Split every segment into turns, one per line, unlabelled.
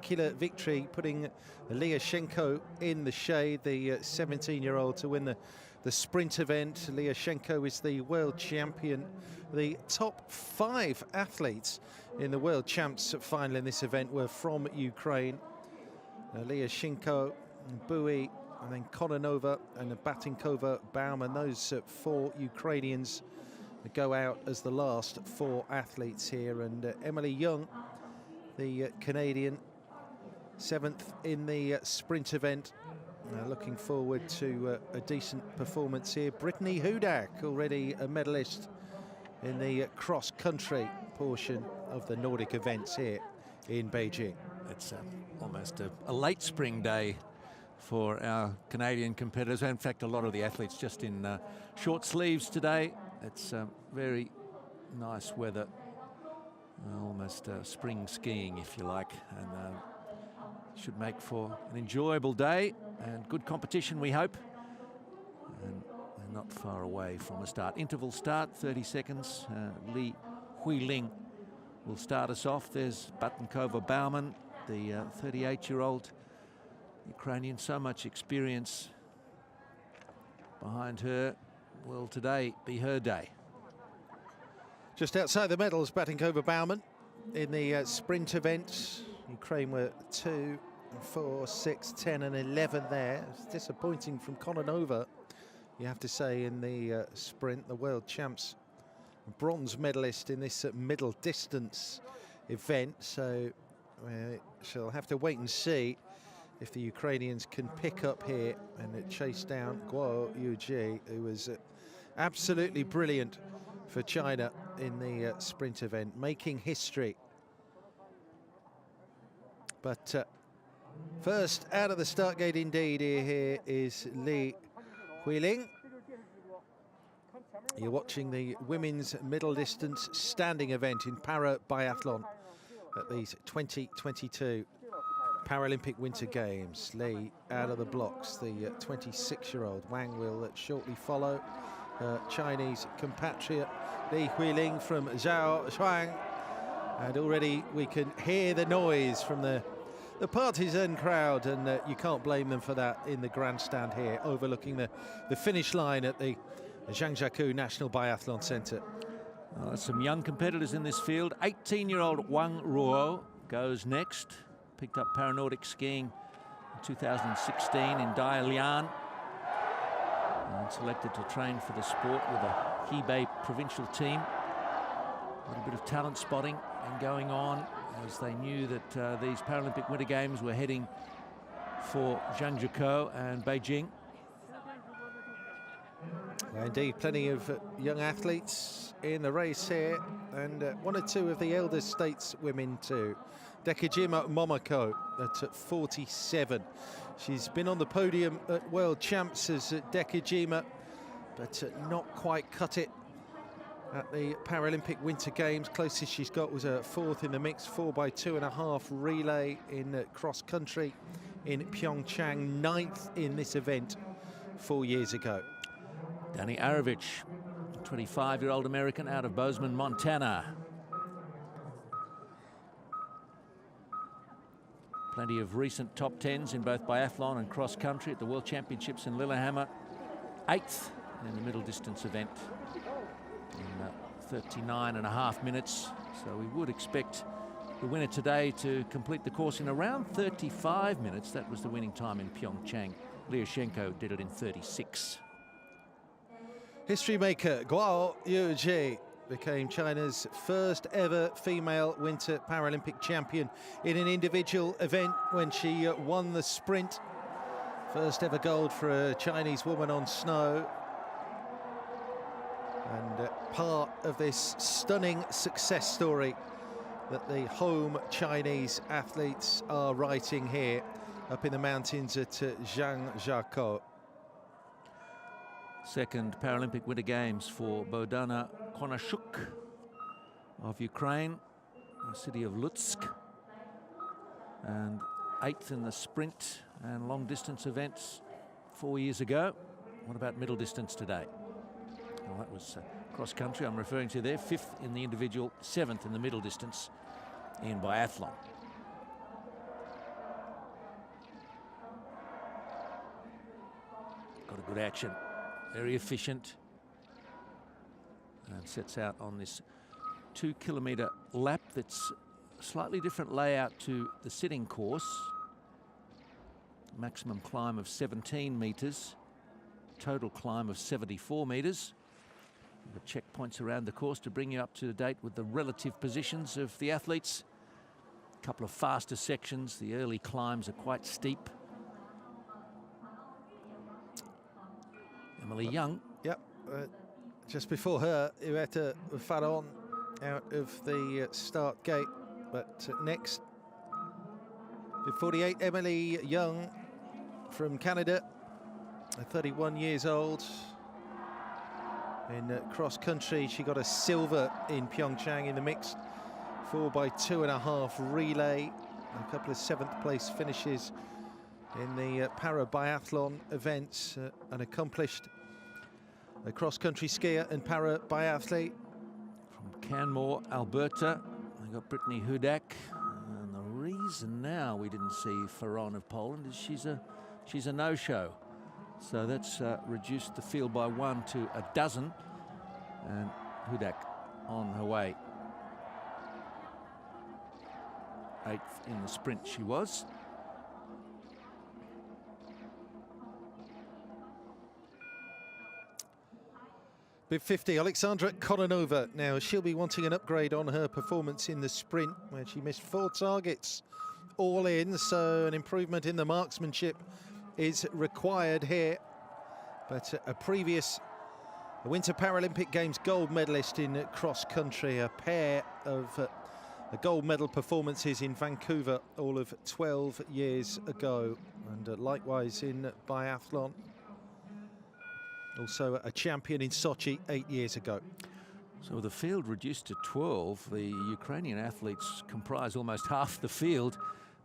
spectacular victory, putting Lyashenko in the shade, the 17-year-old, to win the sprint event. Lyashenko is the world champion. The top 5 athletes in the world champs final in this event were from Ukraine. Lyashenko, Bui, and then Kononova and Batinkova, Bauman. Those 4 Ukrainians go out as the last 4 athletes here. And Emily Young, the Canadian, 7th in the sprint event. Looking forward to a decent performance here. Brittany Hudak, already a medalist in the cross-country portion of the Nordic events here in Beijing.
It's almost a late spring day for our Canadian competitors. In fact, a lot of the athletes just in short sleeves today. It's very nice weather, almost spring skiing, if you like, and should make for an enjoyable day and good competition, we hope. And they're not far away from a start. Interval start, 30 seconds. Li Huiling will start us off. There's Batinkova Bauman, the 38-year-old Ukrainian. So much experience behind her. Will today be her day?
Just outside the medals, Batinkova Bauman in the sprint event. Ukraine were 2, 4, 6, 10 and 11 there. It's disappointing from Kononova, you have to say, in the sprint. The world champs, bronze medalist in this middle distance event. So she'll have to wait and see if the Ukrainians can pick up here and chase down Guo Yuji, who was absolutely brilliant for China in the sprint event, making history. But first out of the start gate indeed, here is Li Huiling. You're watching the women's middle distance standing event in Biathlon at these 2022 Paralympic Winter Games. Li out of the blocks, the 26-year-old. Wang will shortly follow. Chinese compatriot Li Huiling from Zhaoshuang. And already we can hear the noise from the partisan crowd, and you can't blame them for that in the grandstand here, overlooking the finish line at the Zhangjiakou National Biathlon Centre.
Some young competitors in this field. 18-year-old Wang Ruo goes next. Picked up Paranordic skiing in 2016 in Dalian. And selected to train for the sport with a Hebei provincial team. A little bit of talent spotting and going on, as they knew that these Paralympic Winter Games were heading for Zhangjiakou and Beijing.
Indeed, plenty of young athletes in the race here, and 1 or 2 of the elder stateswomen too. Dekijima Momoko at 47. She's been on the podium at World Champs as Dekijima, but not quite cut it at the Paralympic Winter Games. Closest she's got was a 4th in the mixed 4x2.5 relay in cross country in Pyeongchang, 9th in this event 4 years ago.
Dani Arovich, 25-year-old American out of Bozeman, Montana. Plenty of recent top 10s in both biathlon and cross country at the World Championships in Lillehammer. 8th in the middle distance event in 39.5 minutes. So we would expect the winner today to complete the course in around 35 minutes. That was the winning time in Pyeongchang. Lyashenko did it in 36.
History maker Guo Yuji became China's first ever female Winter Paralympic champion in an individual event when she won the sprint. First ever gold for a Chinese woman on snow. And part of this stunning success story that the home Chinese athletes are writing here up in the mountains at Zhangjiakou.
Second Paralympic Winter Games for Bodana Konashuk of Ukraine, the city of Lutsk. And 8th in the sprint and long distance events 4 years ago. What about middle distance today? Well, that was cross country I'm referring to there. 5th in the individual, 7th in the middle distance in biathlon. Good action, very efficient, and sets out on this 2 kilometre lap that's a slightly different layout to the sitting course. Maximum climb of 17 metres, total climb of 74 metres. The checkpoints around the course to bring you up to date with the relative positions of the athletes. A couple of faster sections. The early climbs are quite steep. Emily Young.
Yep, just before her, Iveta Faron out of the start gate. But next, with 48, Emily Young from Canada, 31 years old. In cross country, she got a silver in Pyeongchang in the mixed 4x2.5 relay. A couple of 7th place finishes in the para biathlon events. An accomplished cross country skier and para biathlete.
From Canmore, Alberta, we got Brittany Hudak. And the reason now we didn't see Ferron of Poland is she's a no-show. So that's reduced the field by 1 to a dozen, and Hudak on her way. 8th in the sprint she was.
Bib 50, Alexandra Kononova. Now, she'll be wanting an upgrade on her performance in the sprint, where she missed 4 targets all in, so an improvement in the marksmanship is required here. But a previous Winter Paralympic Games gold medalist in cross country, a pair of gold medal performances in Vancouver all of 12 years ago, and likewise in biathlon. Also a champion in Sochi 8 years ago.
So the field reduced to 12. The Ukrainian athletes comprise almost half the field.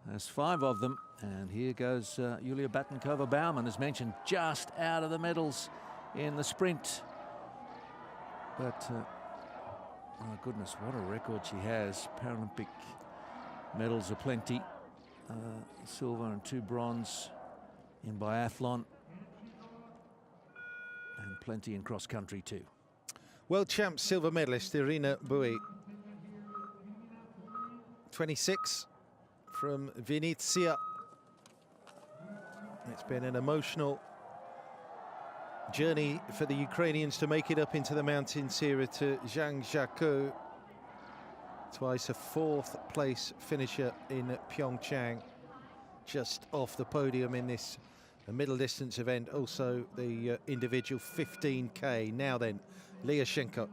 There's 5 of them, and here goes Yulia Batankova-Baumann, as mentioned, just out of the medals in the sprint. But, my goodness, what a record she has. Paralympic medals are plenty. Silver and 2 bronze in biathlon. And plenty in cross-country too.
World champ silver medalist Irina Bui. 26. From Vinnytsia. It's been an emotional journey for the Ukrainians to make it up into the mountains here to Zhangjiakou. Twice a 4th place finisher in Pyeongchang, just off the podium in this middle distance event. Also the individual 15K. Now then, Lyashenko.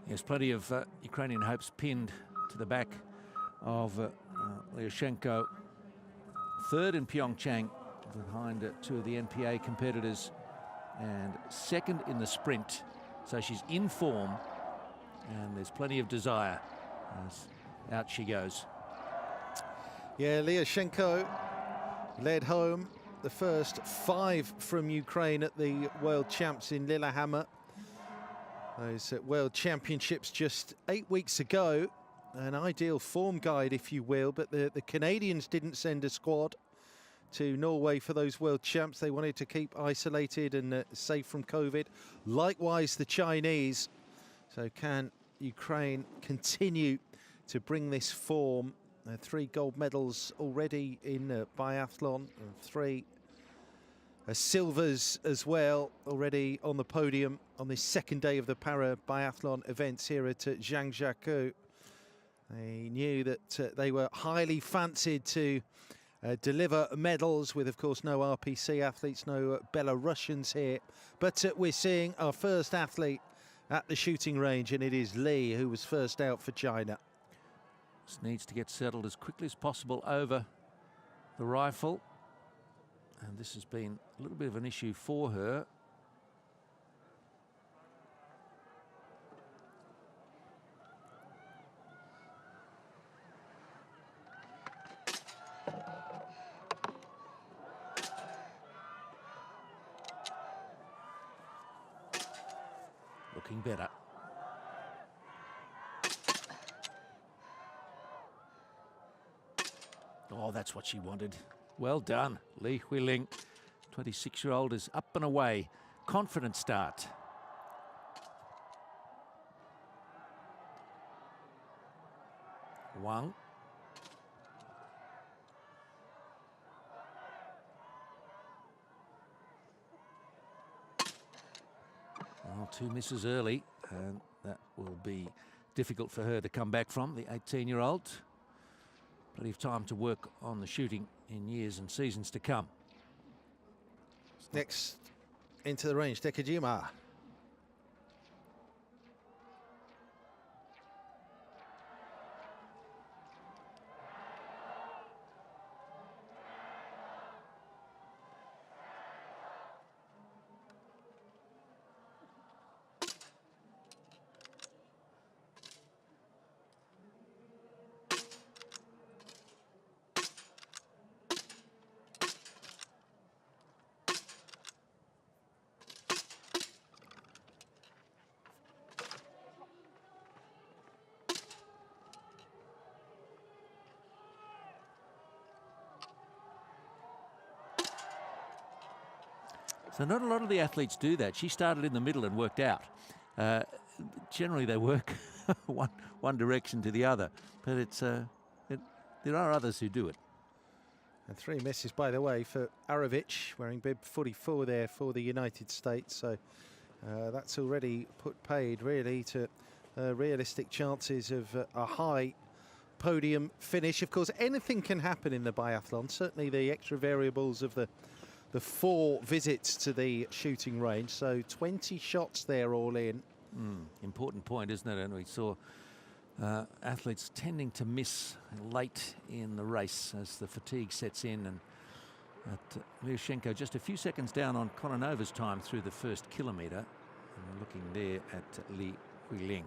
There's plenty of Ukrainian hopes pinned to the back of Lyashenko. 3rd in Pyeongchang, behind 2 of the NPA competitors, and 2nd in the sprint. So she's in form, and there's plenty of desire as out she goes.
Yeah, Lyashenko led home the first 5 from Ukraine at the World Champs in Lillehammer. Those World Championships just 8 weeks ago. An ideal form guide, if you will, but the Canadians didn't send a squad to Norway for those World Champs. They wanted to keep isolated and safe from COVID. Likewise, the Chinese. So can Ukraine continue to bring this form? 3 gold medals already in biathlon, and 3 silvers as well already on the podium on this 2nd day of the para biathlon events here at Zhangjiakou. They knew that they were highly fancied to deliver medals, with, of course, no RPC athletes, no Belarusians here. But we're seeing our first athlete at the shooting range, and it is Lee, who was first out for China.
Just needs to get settled as quickly as possible over the rifle. And this has been a little bit of an issue for her. Looking better. Oh, that's what she wanted. Well done, Li Huiling. 26-year-old is up and away confident start. Wang. Well, 2 misses early, and that will be difficult for her to come back from, the 18-year-old. Plenty of time to work on the shooting in years and seasons to come.
Next into the range, Dekajima.
So not a lot of the athletes do that. She started in the middle and worked out. Generally, they work one direction to the other, but there are others who do it.
And 3 misses, by the way, for Arovic, wearing bib 44 there for the United States. So that's already put paid, really, to realistic chances of a high podium finish. Of course, anything can happen in the biathlon. Certainly the extra variables of the 4 visits to the shooting range. So 20 shots there all in.
Important point, isn't it? And we saw athletes tending to miss late in the race as the fatigue sets in. And Liashenko just a few seconds down on Kononova's time through the first kilometre. And we're looking there at Li Huiling.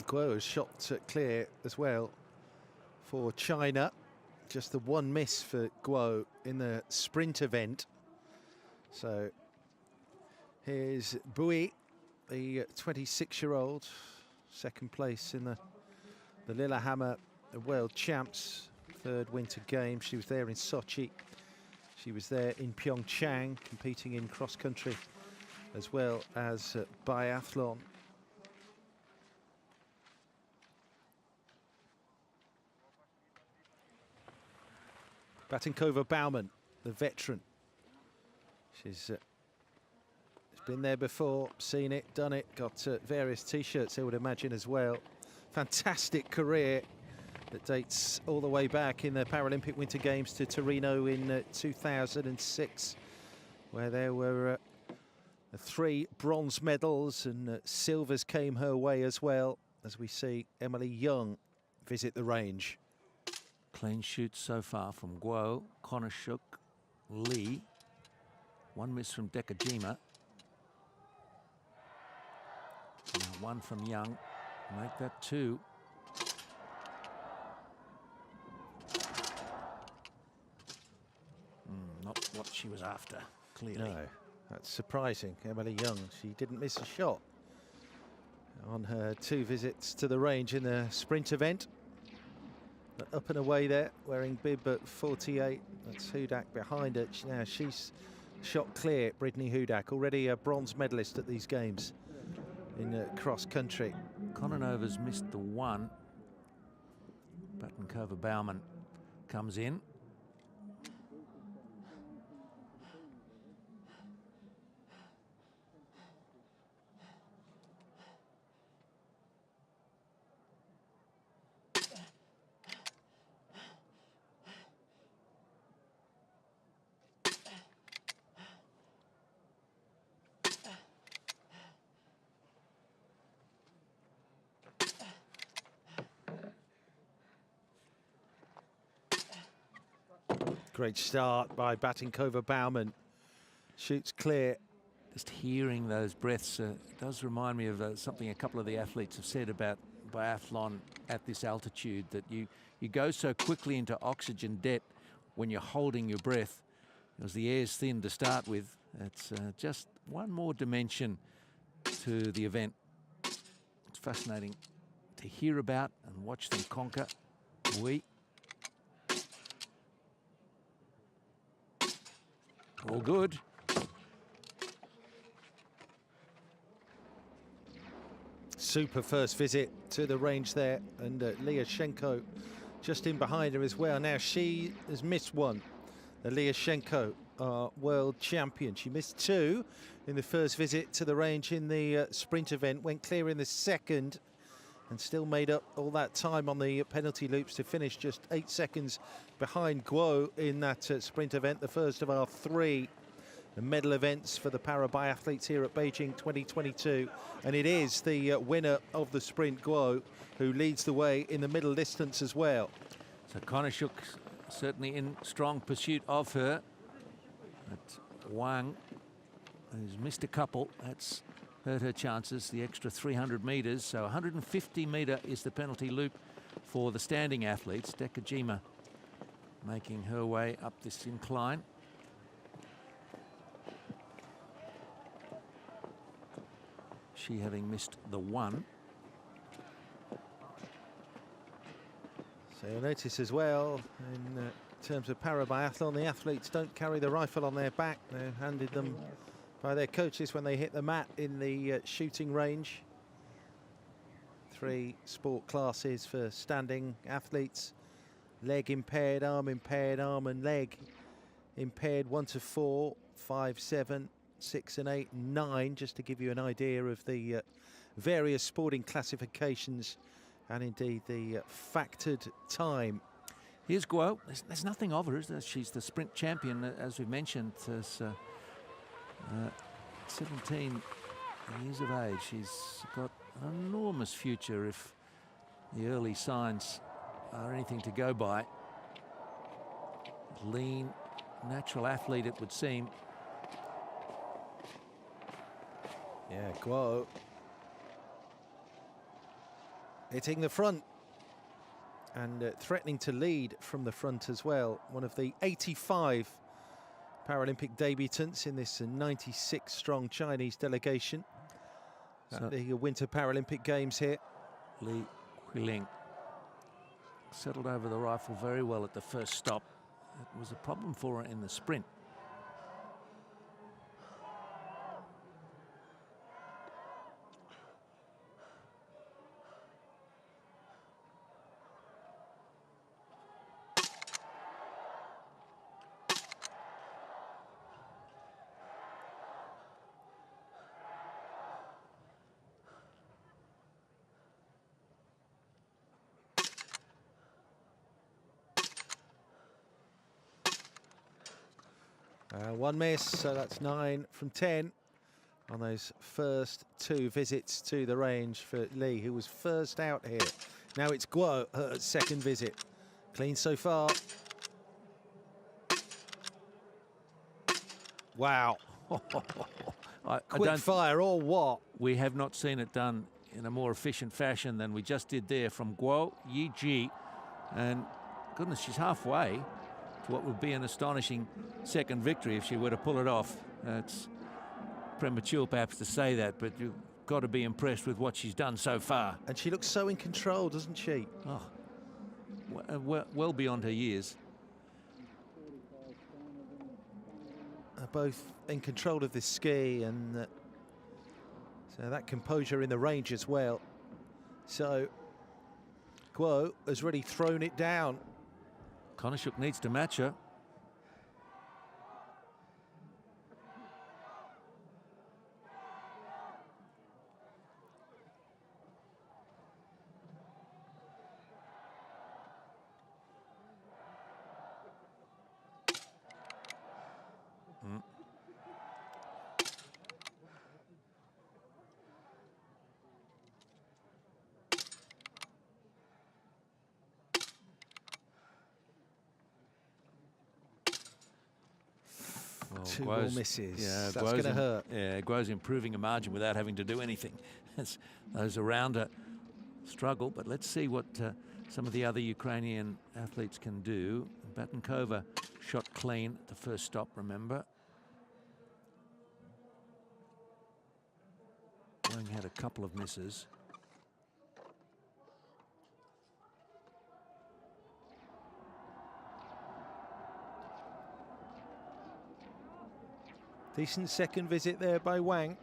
Guo has shot clear as well for China. Just the 1 miss for Guo in the sprint event. So here's Bui, the 26-year-old, second place in the Lillehammer World Champs, 3rd Winter Games. She was there in Sochi. She was there in Pyeongchang, competing in cross-country as well as biathlon. Batinkova Baumann, the veteran. She's been there before, seen it, done it, got various T-shirts, I would imagine, as well. Fantastic career that dates all the way back in the Paralympic Winter Games to Torino in 2006, where there were 3 bronze medals and silvers came her way as well, as we see Emily Young visit the range.
Clean shoots so far from Guo, Konashuk, Lee. 1 miss from Dekajima. Now 1 from Young. Make that 2. Not what she was after, clearly.
No, that's surprising. Emily Young, she didn't miss a shot on her 2 visits to the range in the sprint event. But up and away there, wearing bib at 48. That's Hudak behind her. Now she's shot clear, Brittany Hudak, already a bronze medalist at these games in cross country.
Kononova's missed the 1. Batinkova Baumann comes in.
Great start by Batinkova Baumann. Shoots clear.
Just hearing those breaths does remind me of something a couple of the athletes have said about biathlon at this altitude, that you go so quickly into oxygen debt when you're holding your breath, as the air's thin to start with. It's just one more dimension to the event. It's fascinating to hear about and watch them conquer. All good.
Super first visit to the range there, and Lyashenko just in behind her as well. Now she has missed one. Lyashenko, our world champion. She missed two in the first visit to the range in the sprint event, went clear in the second, and still made up all that time on the penalty loops to finish just 8 seconds behind Guo in that sprint event, the first of our three medal events for the para biathletes here at Beijing 2022. And it is the winner of the sprint, Guo, who leads the way in the middle distance as well.
So Konishuk certainly in strong pursuit of her. But Wang, who's missed a couple, that's hurt her chances, the extra 300 metres. So 150 metre is the penalty loop for the standing athletes. Dekajima making her way up this incline. She having missed the one.
So you'll notice as well, in terms of para biathlon, the athletes don't carry the rifle on their back. They're handed them by their coaches when they hit the mat in the shooting range. 3 sport classes for standing athletes: leg impaired, arm and leg impaired, 1 to 4, 5, 7, 6 and 8, 9, just to give you an idea of the various sporting classifications and indeed the factored time.
Here's Guo. There's nothing of her, is there? She's the sprint champion, as we mentioned. 17 years of age. She's got an enormous future if the early signs are anything to go by. Lean, natural athlete, it would seem.
Yeah, Guo hitting the front and threatening to lead from the front as well. One of the 85 Paralympic debutants in this 96-strong Chinese delegation at the Winter Paralympic Games here.
Li Huiling settled over the rifle very well at the first stop. It was a problem for her in the sprint.
One miss, so that's 9 from 10 on those first 2 visits to the range for Li, who was first out here. Now it's Guo, her second visit. Clean so far. Wow. Quick fire or what?
We have not seen it done in a more efficient fashion than we just did there from Guo Yiji. And goodness, she's halfway to what would be an astonishing second victory if she were to pull it off. It's premature perhaps to say that, but you've got to be impressed with what she's done so far.
And she looks so in control, doesn't she?
Oh, well beyond her years.
Both in control of this ski, and so that composure in the range as well. So Guo has really thrown it down.
Konishuk needs to match her.
Two more misses.
Yeah,
that's going to hurt.
Yeah, Guo's improving a margin without having to do anything. Those around her struggle, but let's see what some of the other Ukrainian athletes can do. Batankova shot clean at the first stop, remember. Wang had a couple of misses.
Decent second visit there by Wang.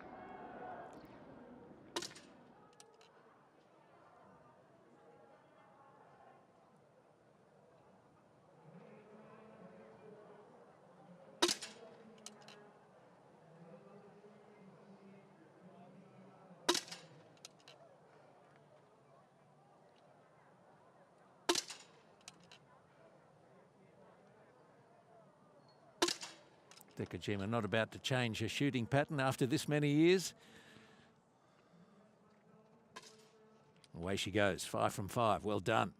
Dekajima not about to change her shooting pattern after this many years. Away she goes, 5 from 5. Well done.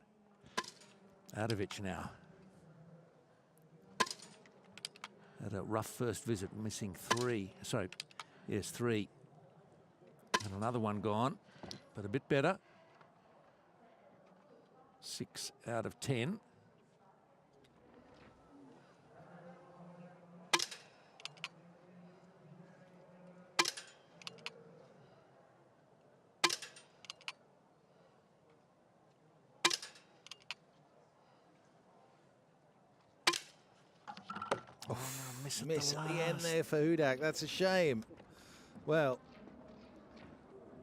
Adovic now. Had a rough first visit, missing 3. Sorry, yes, 3. And another one gone, but a bit better. 6 out of 10.
Miss at the end there for Hudak. That's a shame. Well,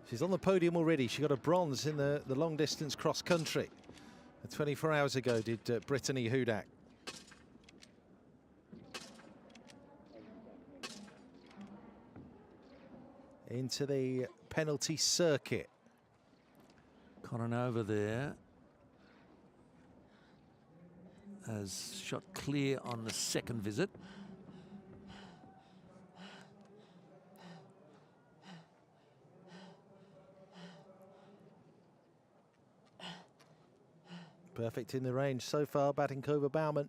she's on the podium already. She got a bronze in the long distance cross country. 24 hours ago did Brittany Hudak. Into the penalty circuit.
Kononova there has shot clear on the second visit.
Perfect in the range so far, Batinkova Baumann.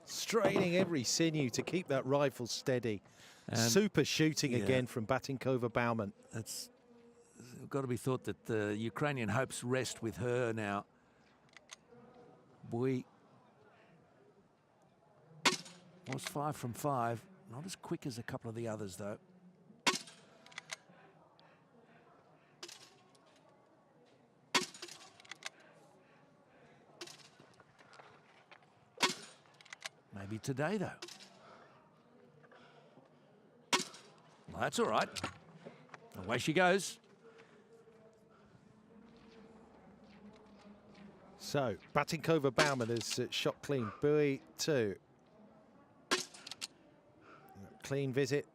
Straining every sinew to keep that rifle steady. Super shooting again from Batinkova Baumann.
It's got to be thought that the Ukrainian hopes rest with her now. Boy was 5 from 5. Not as quick as a couple of the others, though. Maybe today, though. Well, that's all right. Away she goes.
So, Batinkova Baumann has shot clean. Buoy 2. Clean visit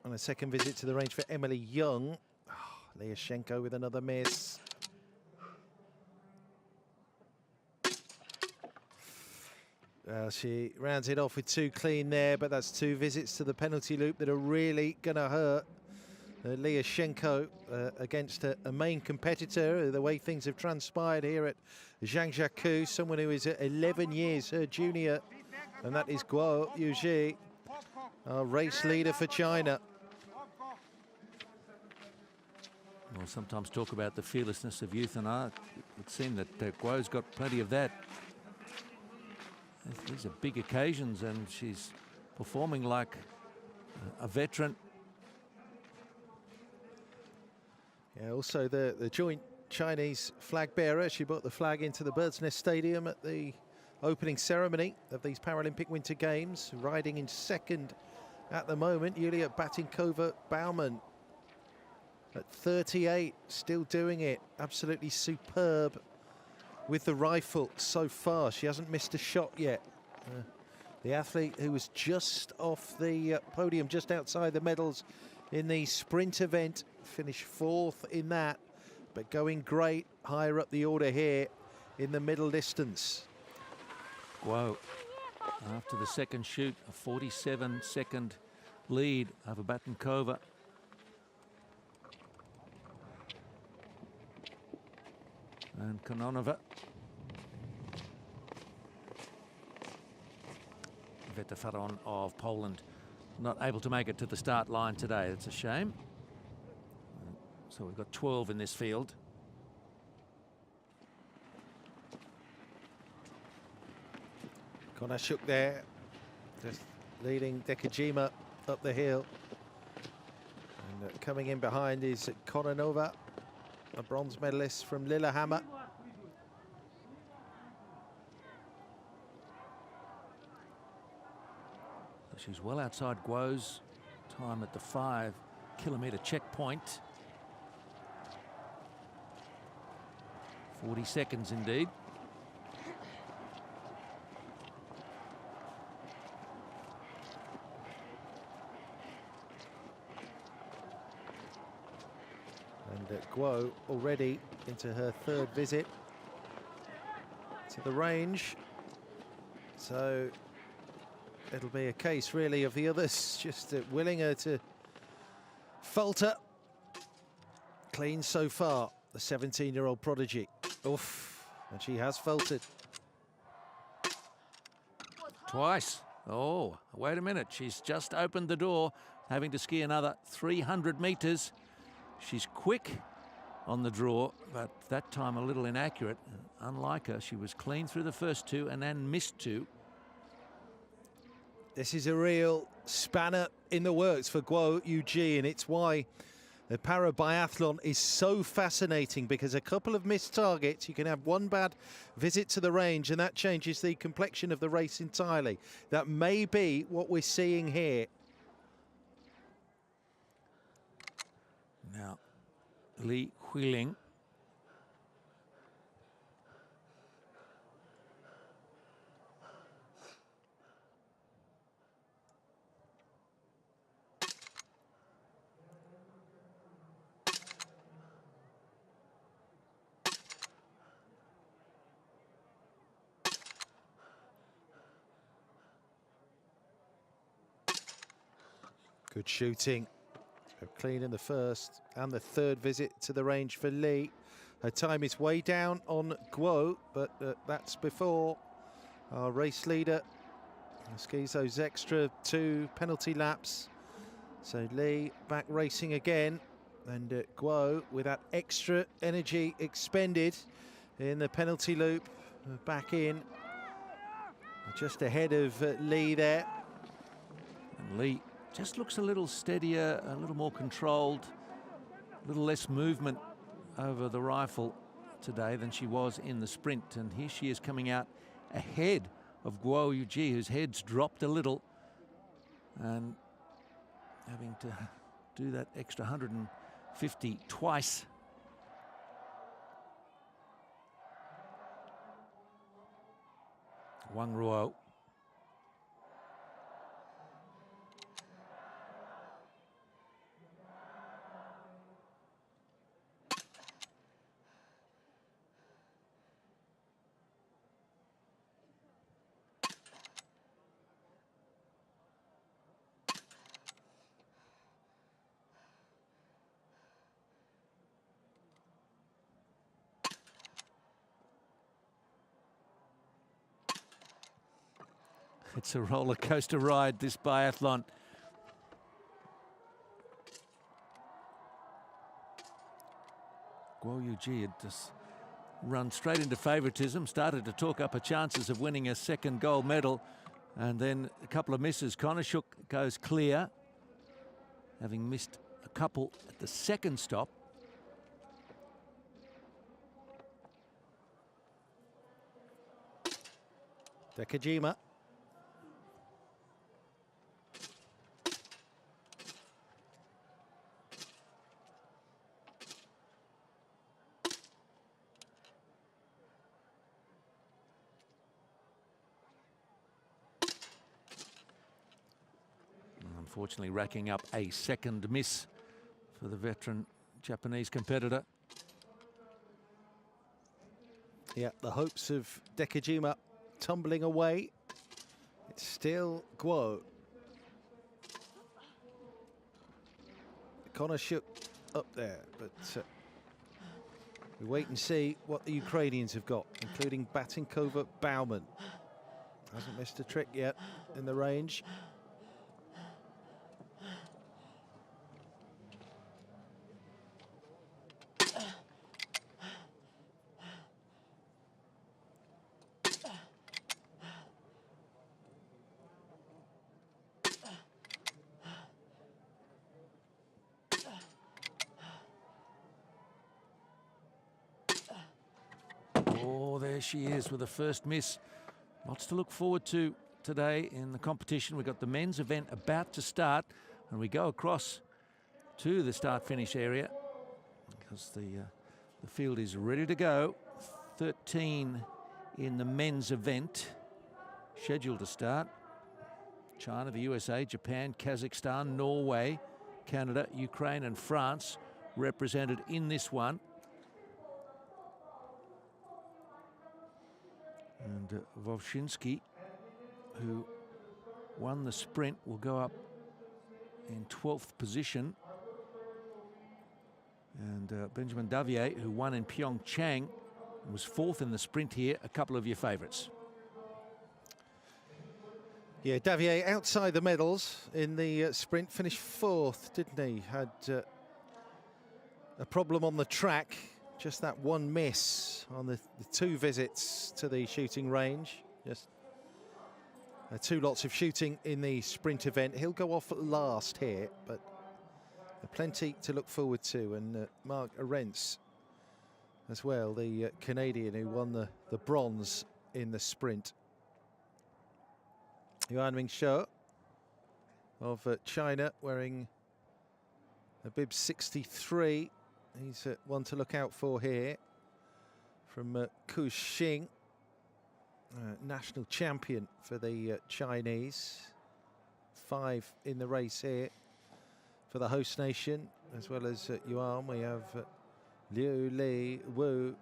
on a second visit to the range for Emily Young. Oh, Lyashenko with another miss. She rounds it off with 2 clean there, but that's 2 visits to the penalty loop that are really going to hurt. Lyashenko against a main competitor, the way things have transpired here at Zhangjiakou, someone who is 11 years her junior, and that is Guo Yuji, our race leader for China.
We'll sometimes talk about the fearlessness of youth, and it would seem that Guo's got plenty of that. These are big occasions, and she's performing like a veteran.
Yeah, also the joint Chinese flag bearer. She brought the flag into the Bird's Nest Stadium at the opening ceremony of these Paralympic Winter Games. Riding in second at the moment, Yulia Batinkova Baumann at 38, still doing it. Absolutely superb with the rifle so far. She hasn't missed a shot yet. The athlete who was just off the podium, just outside the medals in the sprint event, finished 4th in that, but going great higher up the order here in the middle distance.
Whoa. After the second shoot, a 47-second lead over Batinkova. And Kononova. Vetafaron of Poland not able to make it to the start line today. That's a shame. So we've got 12 in this field.
Konashuk there, just leading Dekajima up the hill. coming in behind is Kononova, a bronze medalist from Lillehammer.
She's well outside Guo's time at the 5-kilometre checkpoint. 40 seconds indeed.
And Guo already into her third visit to the range. So it'll be a case really of the others just willing her to falter. Clean so far, the 17-year-old prodigy. Oof, and she has faltered.
Twice. Oh, wait a minute. She's just opened the door, having to ski another 300 metres. She's quick on the draw, but that time a little inaccurate. Unlike her, she was clean through the first two and then missed two.
This is a real spanner in the works for Guo Yuji, and it's why the para-biathlon is so fascinating, because a couple of missed targets, you can have one bad visit to the range and that changes the complexion of the race entirely. That may be what we're seeing here.
Now, Li Huiling.
Good shooting. Clean in the first and the third visit to the range for Li. Her time is way down on Guo, but that's before our race leader skis those extra 2 penalty laps. So Li back racing again, and Guo with that extra energy expended in the penalty loop, back in, just ahead of Li there.
And Li just looks a little steadier, a little more controlled, a little less movement over the rifle today than she was in the sprint. And here she is coming out ahead of Guo Yuji, whose head's dropped a little, and having to do that extra 150 twice. Wang Ruo. It's a roller coaster ride, this biathlon. Guo Yuji had just run straight into favouritism, started to talk up her chances of winning a second gold medal, and then a couple of misses. Kononova goes clear, having missed a couple at the second stop.
Dekajima.
Unfortunately, racking up a second miss for the veteran Japanese competitor.
Yeah, the hopes of Dekajima tumbling away. It's still Guo. Kononova up there, but we wait and see what the Ukrainians have got, including Batinkova Bauman. Hasn't missed a trick yet in the range.
she is with the first miss. Lots to look forward to today in the competition. We've got the men's event about to start, and we go across to the start-finish area because the field is ready to go. 13 in the men's event scheduled to start. China, the USA, Japan, Kazakhstan, Norway, Canada, Ukraine and France represented in this one. And Wovshinski, who won the sprint, will go up in 12th position. And Benjamin Davier, who won in Pyeongchang, was 4th in the sprint here. A couple of your favourites.
Yeah, Davier outside the medals in the sprint, finished 4th, didn't he? Had a problem on the track, just that one miss on the 2 visits to the shooting range. Just 2 lots of shooting in the sprint event. He'll go off at last here, but plenty to look forward to. And Mark Arentz as well, the Canadian who won the bronze in the sprint. Yuan Mingshou of China wearing a bib 63. He's one to look out for here from Kuxing, national champion for the Chinese. 5 in the race here for the host nation, as well as Yuan. We have Liu Li Wu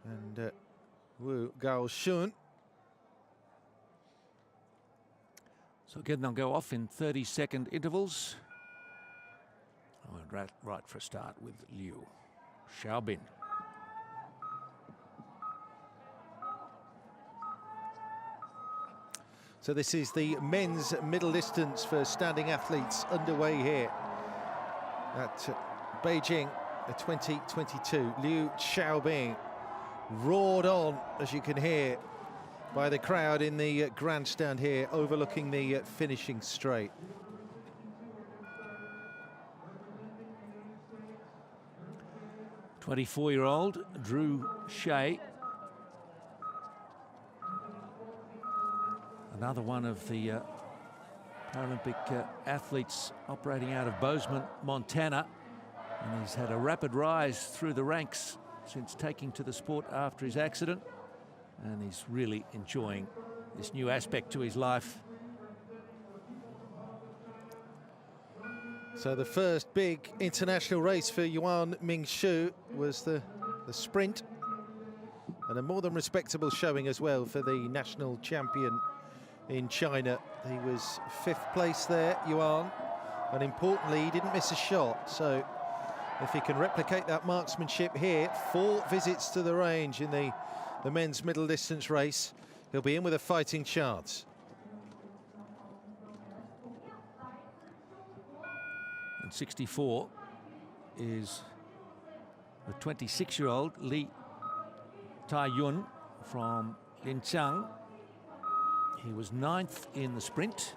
and Wu Gaoshun.
So again, they'll go off in 30-second intervals. Right for a start with Liu Xiaobin.
So this is the men's middle distance for standing athletes underway here at Beijing 2022. Liu Xiaobin roared on, as you can hear, by the crowd in the grandstand here overlooking the finishing straight.
'24-year-old Drew Shea, another one of the Paralympic athletes operating out of Bozeman, Montana, and he's had a rapid rise through the ranks since taking to the sport after his accident, and he's really enjoying this new aspect to his life.
So the first big international race for Yuan Mingshou was the sprint, and a more than respectable showing as well for the national champion in China. He was 5th place there, Yuan, and importantly he didn't miss a shot. So if he can replicate that marksmanship here, 4 visits to the range in the men's middle distance race, he'll be in with a fighting chance.
And 64 is the 26-year-old Li Taiyun from Linqiang. He was 9th in the sprint,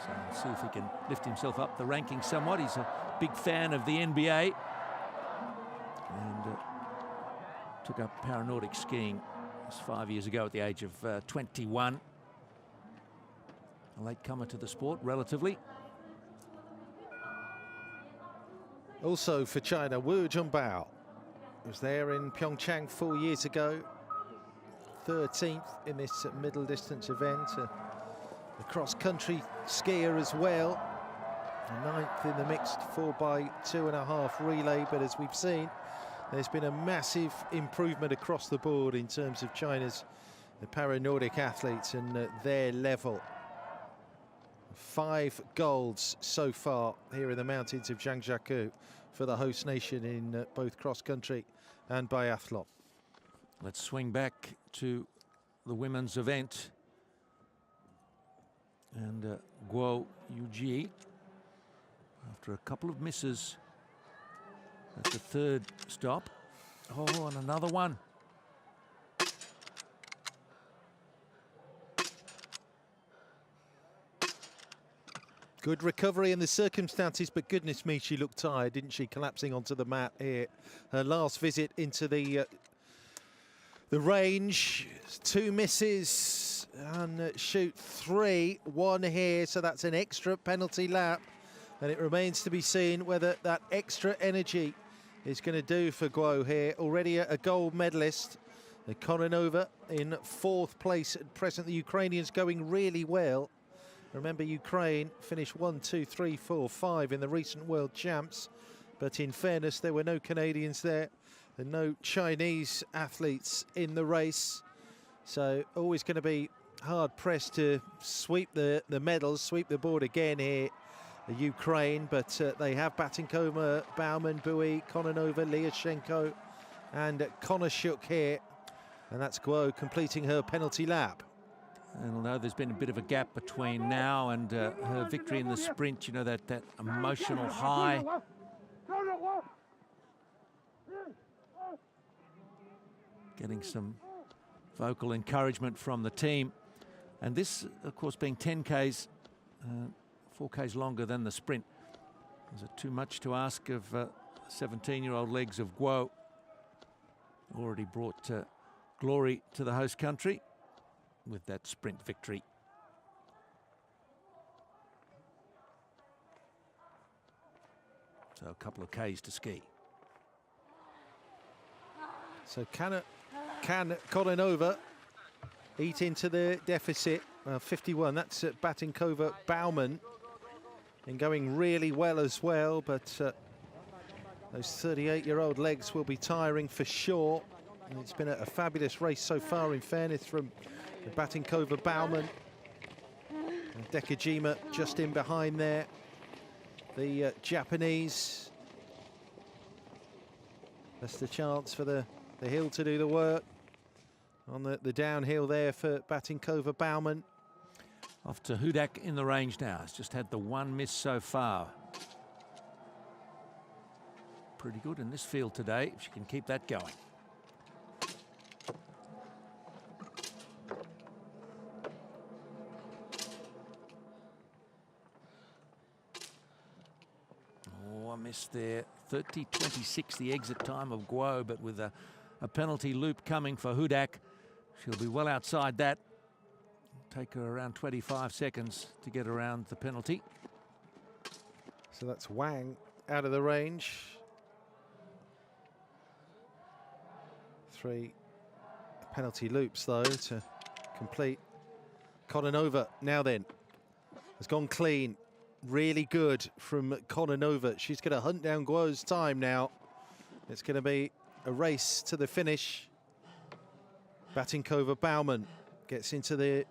so we'll see if he can lift himself up the ranking somewhat. He's a big fan of the NBA and took up paranordic skiing just 5 years ago at the age of 21. A latecomer to the sport, relatively.
Also for China, Wu Junbao was there in Pyeongchang 4 years ago. 13th in this middle distance event. A cross-country skier as well. 9th in the mixed 4x2.5 relay. But as we've seen, there's been a massive improvement across the board in terms of China's para-Nordic athletes and their level. 5 golds so far here in the mountains of Zhangjiakou for the host nation in both cross-country and biathlon.
Let's swing back to the women's event. And Guo Yuji, after a couple of misses at the 3rd stop. Oh, and another one.
Good recovery in the circumstances, but goodness me, she looked tired, didn't she? Collapsing onto the mat here. Her last visit into the the range. 2 misses and shoot 3, 1 here, so that's an extra penalty lap. And it remains to be seen whether that extra energy is going to do for Guo here. Already a gold medalist. The Kononova in 4th place at present. The Ukrainians going really well. Remember, Ukraine finished 1, 2, 3, 4, 5 in the recent World Champs. But in fairness, there were no Canadians there and no Chinese athletes in the race. So always going to be hard pressed to sweep the medals, sweep the board again here. Ukraine, but they have Batinkova, Bauman, Bui, Kononova, Lyashenko and Konashuk here. And that's Guo completing her penalty lap.
And although there's been a bit of a gap between now and her victory in the sprint, you know, that emotional high. Getting some vocal encouragement from the team. And this, of course, being 10 Ks, 4 Ks longer than the sprint. Is it too much to ask of 17-year-old legs of Guo? Already brought glory to the host country with that sprint victory. So a couple of Ks to ski.
So can Kononova eat into the deficit? 51, that's Batinkova, Bauman, and going really well as well, but those 38-year-old legs will be tiring for sure. And it's been a fabulous race so far, in fairness, from Batinkova, Bauman, and Dekajima just in behind there. The Japanese. That's the chance for the hill to do the work. On the downhill there for Batinkova, Bauman.
Off to Hudak in the range now. It's just had the 1 miss so far. Pretty good in this field today, if she can keep that going. Oh, a miss there. 30:26 the exit time of Guo, but with a penalty loop coming for Hudak. She'll be well outside that. Take her around 25 seconds to get around the penalty.
So that's Wang out of the range. 3 penalty loops, though, to complete. Kononova now then has gone clean. Really good from Kononova. She's going to hunt down Guo's time now. It's going to be a race to the finish. Batinkova, Bauman gets into the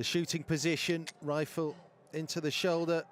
shooting position, rifle into the shoulder.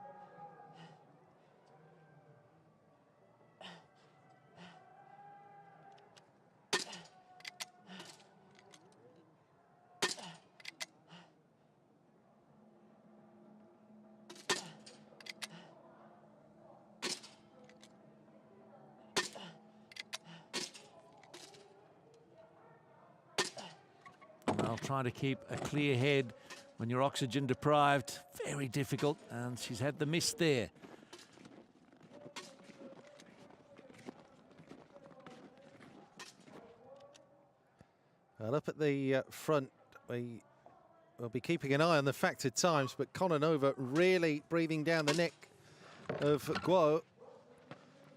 Well, trying to keep a clear head when you're oxygen deprived, very difficult, and she's had the miss there.
Well, up at the front, we will be keeping an eye on the factored times, but Kononova really breathing down the neck of Guo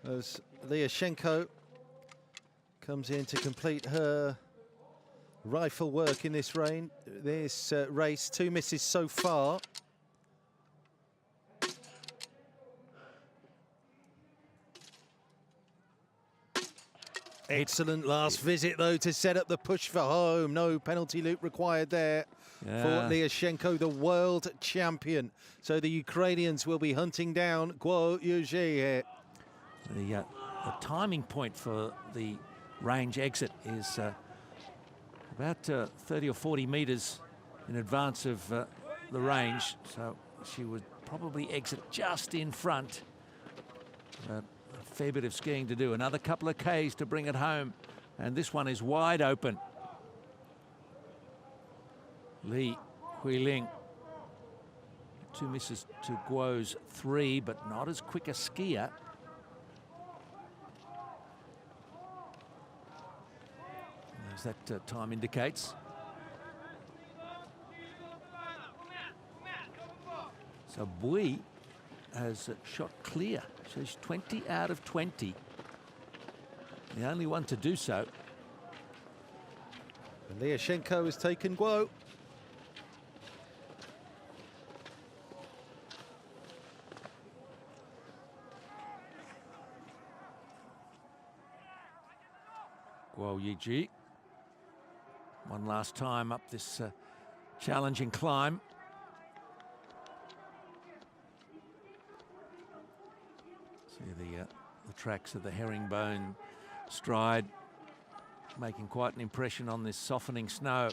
as Lyashenko comes in to complete her rifle work in this race. 2 misses so far. Excellent last visit, though, to set up the push for home. No penalty loop required there for Lyashenko, the world champion. So the Ukrainians will be hunting down Guo Yuji here.
The timing point for the range exit is about 30 or 40 meters in advance of the range, so she would probably exit just in front. A fair bit of skiing to do. Another couple of Ks to bring it home, and this one is wide open. Li Huiling. 2 misses to Guo's 3, but not as quick a skier. as that time indicates. So Bui has shot clear. She's 20 out of 20. The only one to do so.
And Liashenko has taken Guo.
Guo Yiji. One last time up this challenging climb. See the tracks of the herringbone stride making quite an impression on this softening snow.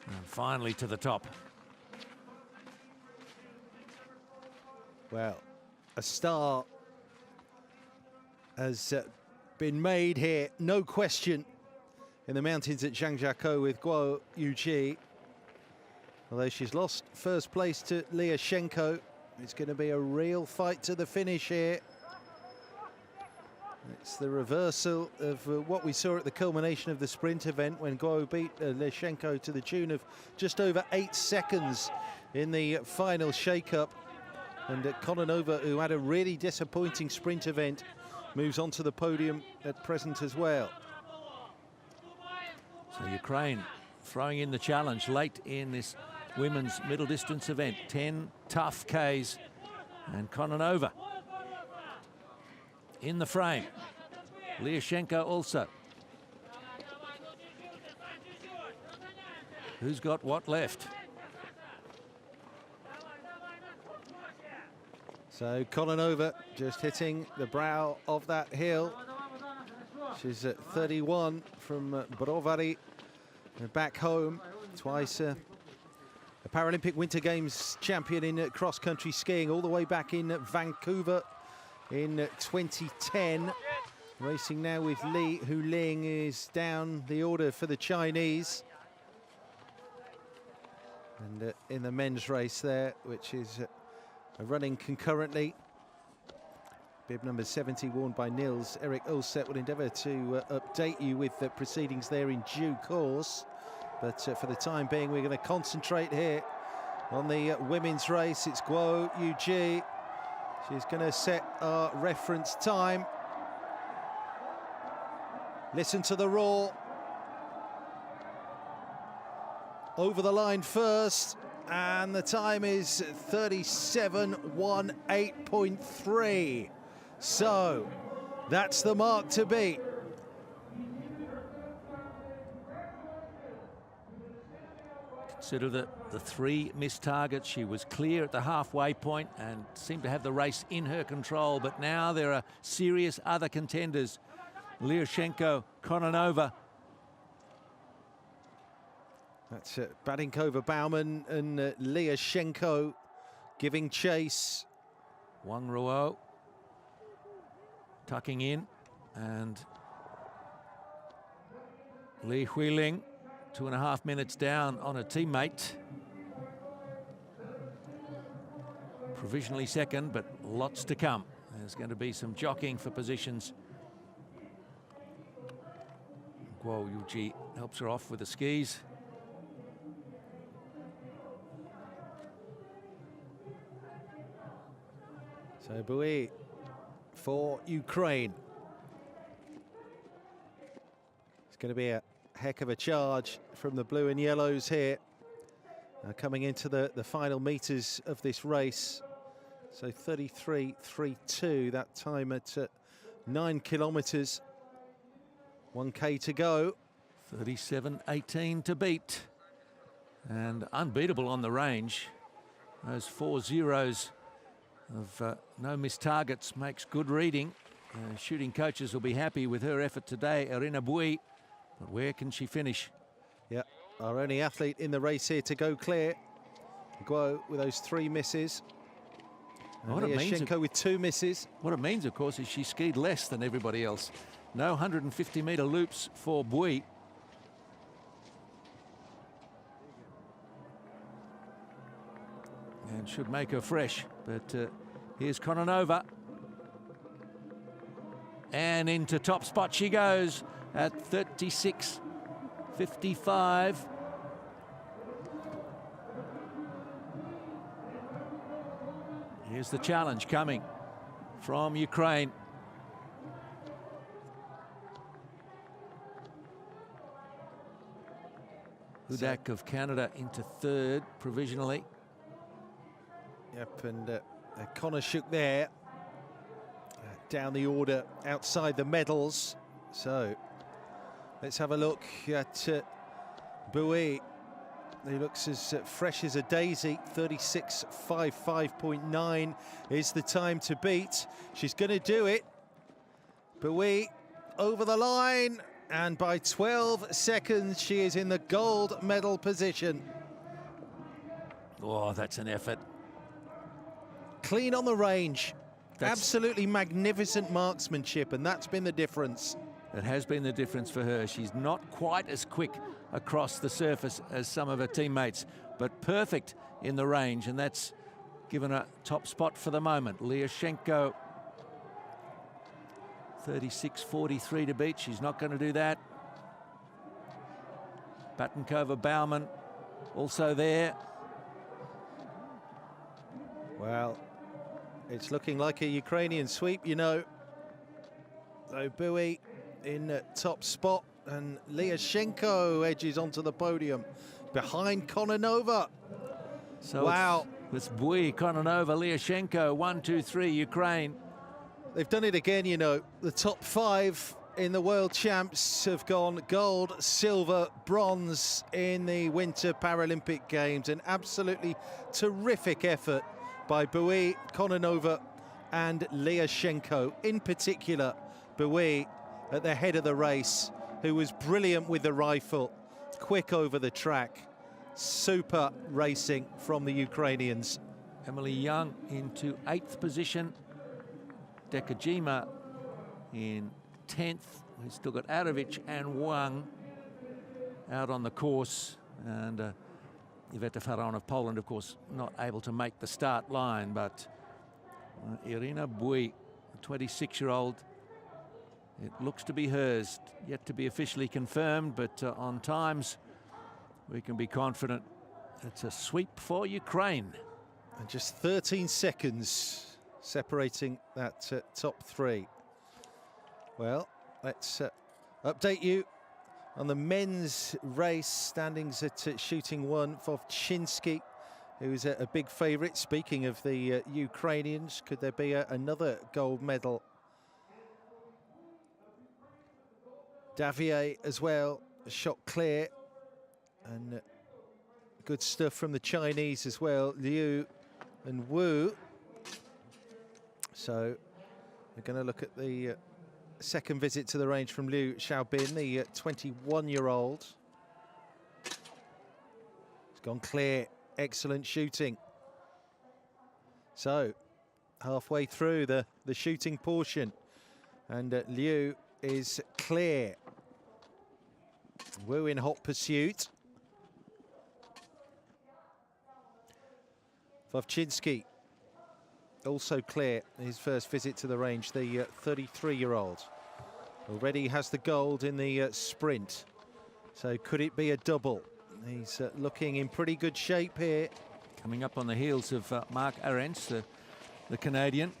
And finally to the top.
Well, a star has been made here, no question, in the mountains at Zhangjiakou with Guo Yuji. Although she's lost first place to Liashenko, it's going to be a real fight to the finish here. It's the reversal of what we saw at the culmination of the sprint event when Guo beat Liashenko to the tune of just over 8 seconds in the final shake-up. And Kononova, who had a really disappointing sprint event, moves on to the podium at present as well.
So Ukraine throwing in the challenge late in this women's middle distance event. 10 tough Ks, and Kononova in the frame. Liashenko also. Who's got what left?
So Kononova just hitting the brow of that hill. She's at 31 from Brovary, back home. Twice a Paralympic Winter Games champion in cross-country skiing, all the way back in Vancouver in 2010. Racing now with Li Huling is down the order for the Chinese. And in the men's race there, which is running concurrently, bib number 70 worn by Nils. Eric Ulset will endeavour to update you with the proceedings there in due course. But for the time being, we're going to concentrate here on the women's race. It's Guo Yuji. She's going to set our reference time. Listen to the roar. Over the line first, and the time is 37:18.3. So that's the mark to beat.
Consider the 3 missed targets. She was clear at the halfway point and seemed to have the race in her control, but now there are serious other contenders. Liashenko, Kononova.
That's Badinkova-Baumann and Liashenko giving chase.
Wang Ruo tucking in, and Li Huiling 2.5 minutes down on a teammate. Provisionally second, but lots to come. There's going to be some jockeying for positions. Guo Yuji helps her off with the skis.
So Bui for Ukraine. It's going to be a heck of a charge from the blue and yellows here. Coming into the final meters of this race. So 33.32, that time at 9 kilometers. 1K to go.
37.18 to beat. And unbeatable on the range. Those 4 zeros of no missed targets makes good reading. Shooting coaches will be happy with her effort today, Irina Bui. But where can she finish?
Yeah, our only athlete in the race here to go clear. Guo with those 3 misses.
What it means,
with 2 misses.
What it means, of course, is she skied less than everybody else. No 150-metre loops for Bui. And should make her fresh, but Here's Kononova. And into top spot she goes at 36.55. Here's the challenge coming from Ukraine. Hudak of Canada into third provisionally.
Yep, and Konashuk there. Down the order outside the medals. So let's have a look at Bouy. He looks as fresh as a daisy. 36.55.9 is the time to beat. She's going to do it. Bouy over the line, and by 12 seconds she is in the gold medal position.
Oh, that's an effort.
Clean on the range. Absolutely magnificent marksmanship, and that's been the difference.
It has been the difference for her. She's not quite as quick across the surface as some of her teammates, but perfect in the range, and that's given a top spot for the moment. Lyashenko, 36.43 to beat. She's not going to do that. Batankova-Bauman also there.
Well, it's looking like a Ukrainian sweep, you know. So Bouy in top spot, and Lyashenko edges onto the podium behind Kononova.
So
wow.
It's Bouy, Kononova, Lyashenko, 1, 2, 3, Ukraine.
They've done it again, you know. The top 5 in the World Champs have gone gold, silver, bronze in the Winter Paralympic Games. An absolutely terrific effort by Bouy, Kononova and Lyashenko. In particular, Bouy at the head of the race, who was brilliant with the rifle, quick over the track. Super racing from the Ukrainians.
Emily Young into 8th position. Dekajima in 10th. We've still got Arovic and Wang out on the course. And Iveta Faraon of Poland, of course, not able to make the start line. But Irina Bouy, the 26-year-old, it looks to be hers. Yet to be officially confirmed, but on times, we can be confident it's a sweep for Ukraine.
And just 13 seconds separating that top 3. Well, let's update you on the men's race standings at shooting 1. Vovchinsky, who's a big favourite. Speaking of the Ukrainians, could there be another gold medal? Davier as well, a shot clear. And good stuff from the Chinese as well, Liu and Wu. So we're going to look at the second visit to the range from Liu Xiaobin, the 21-year-old. It's gone clear, excellent shooting. So halfway through the shooting portion, and Liu is clear. Wu in hot pursuit. Vovchinsky also clear his first visit to the range, the 33-year-old. Already has the gold in the sprint. So could it be a double? He's looking in pretty good shape here.
Coming up on the heels of Mark Arendts, the Canadian,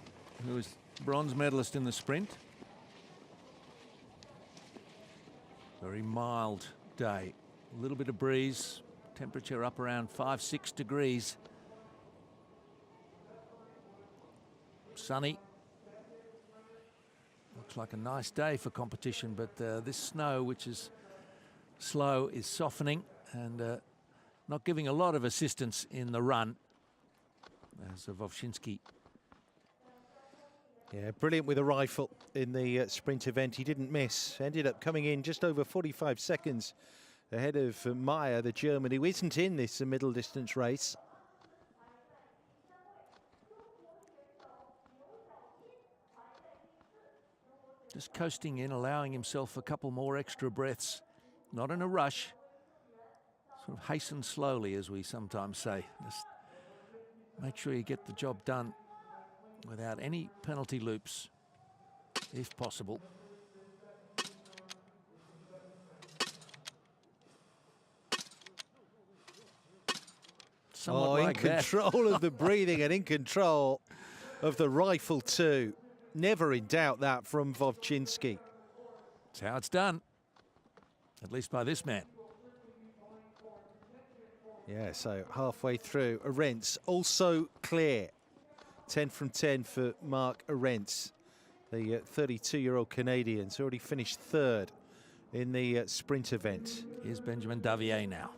who was bronze medalist in the sprint. Very mild day. A little bit of breeze. Temperature up around 5-6 degrees. Sunny. Looks like a nice day for competition, but this snow, which is slow, is softening and not giving a lot of assistance in the run. As Vovchinsky.
Yeah, brilliant with a rifle in the sprint event. He didn't miss. Ended up coming in just over 45 seconds ahead of Meyer, the German, who isn't in this middle distance race.
Just coasting in, allowing himself a couple more extra breaths. Not in a rush. Sort of hasten slowly, as we sometimes say. Just make sure you get the job done without any penalty loops, if possible. Somewhat like
in control of the breathing and in control of the rifle too. Never in doubt that from Wojcinski.
That's how it's done, at least by this man.
Yeah, so halfway through, Arentz also clear. 10 from 10 for Mark Arentz, the 32-year-old Canadian. He's already finished third in the sprint event.
Here's Benjamin Davier now.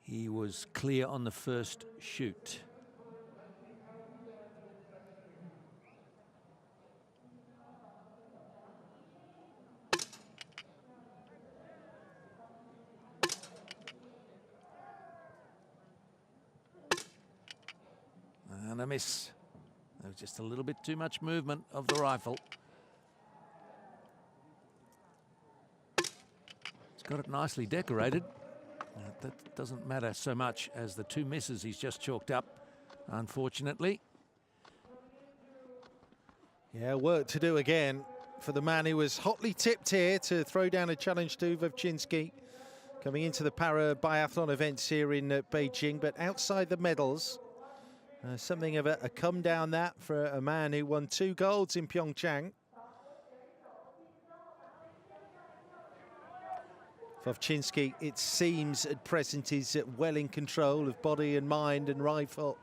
He was clear on the first shoot. And a miss. There was just a little bit too much movement of the rifle. He's got it nicely decorated. That doesn't matter so much as the two misses he's just chalked up, unfortunately.
Yeah, work to do again for the man who was hotly tipped here to throw down a challenge to Wojcinski, coming into the para biathlon events here in Beijing. But outside the medals, something of a come down that for a man who won 2 golds in Pyeongchang. Wojcinski, it seems at present, is well in control of body and mind and rifle.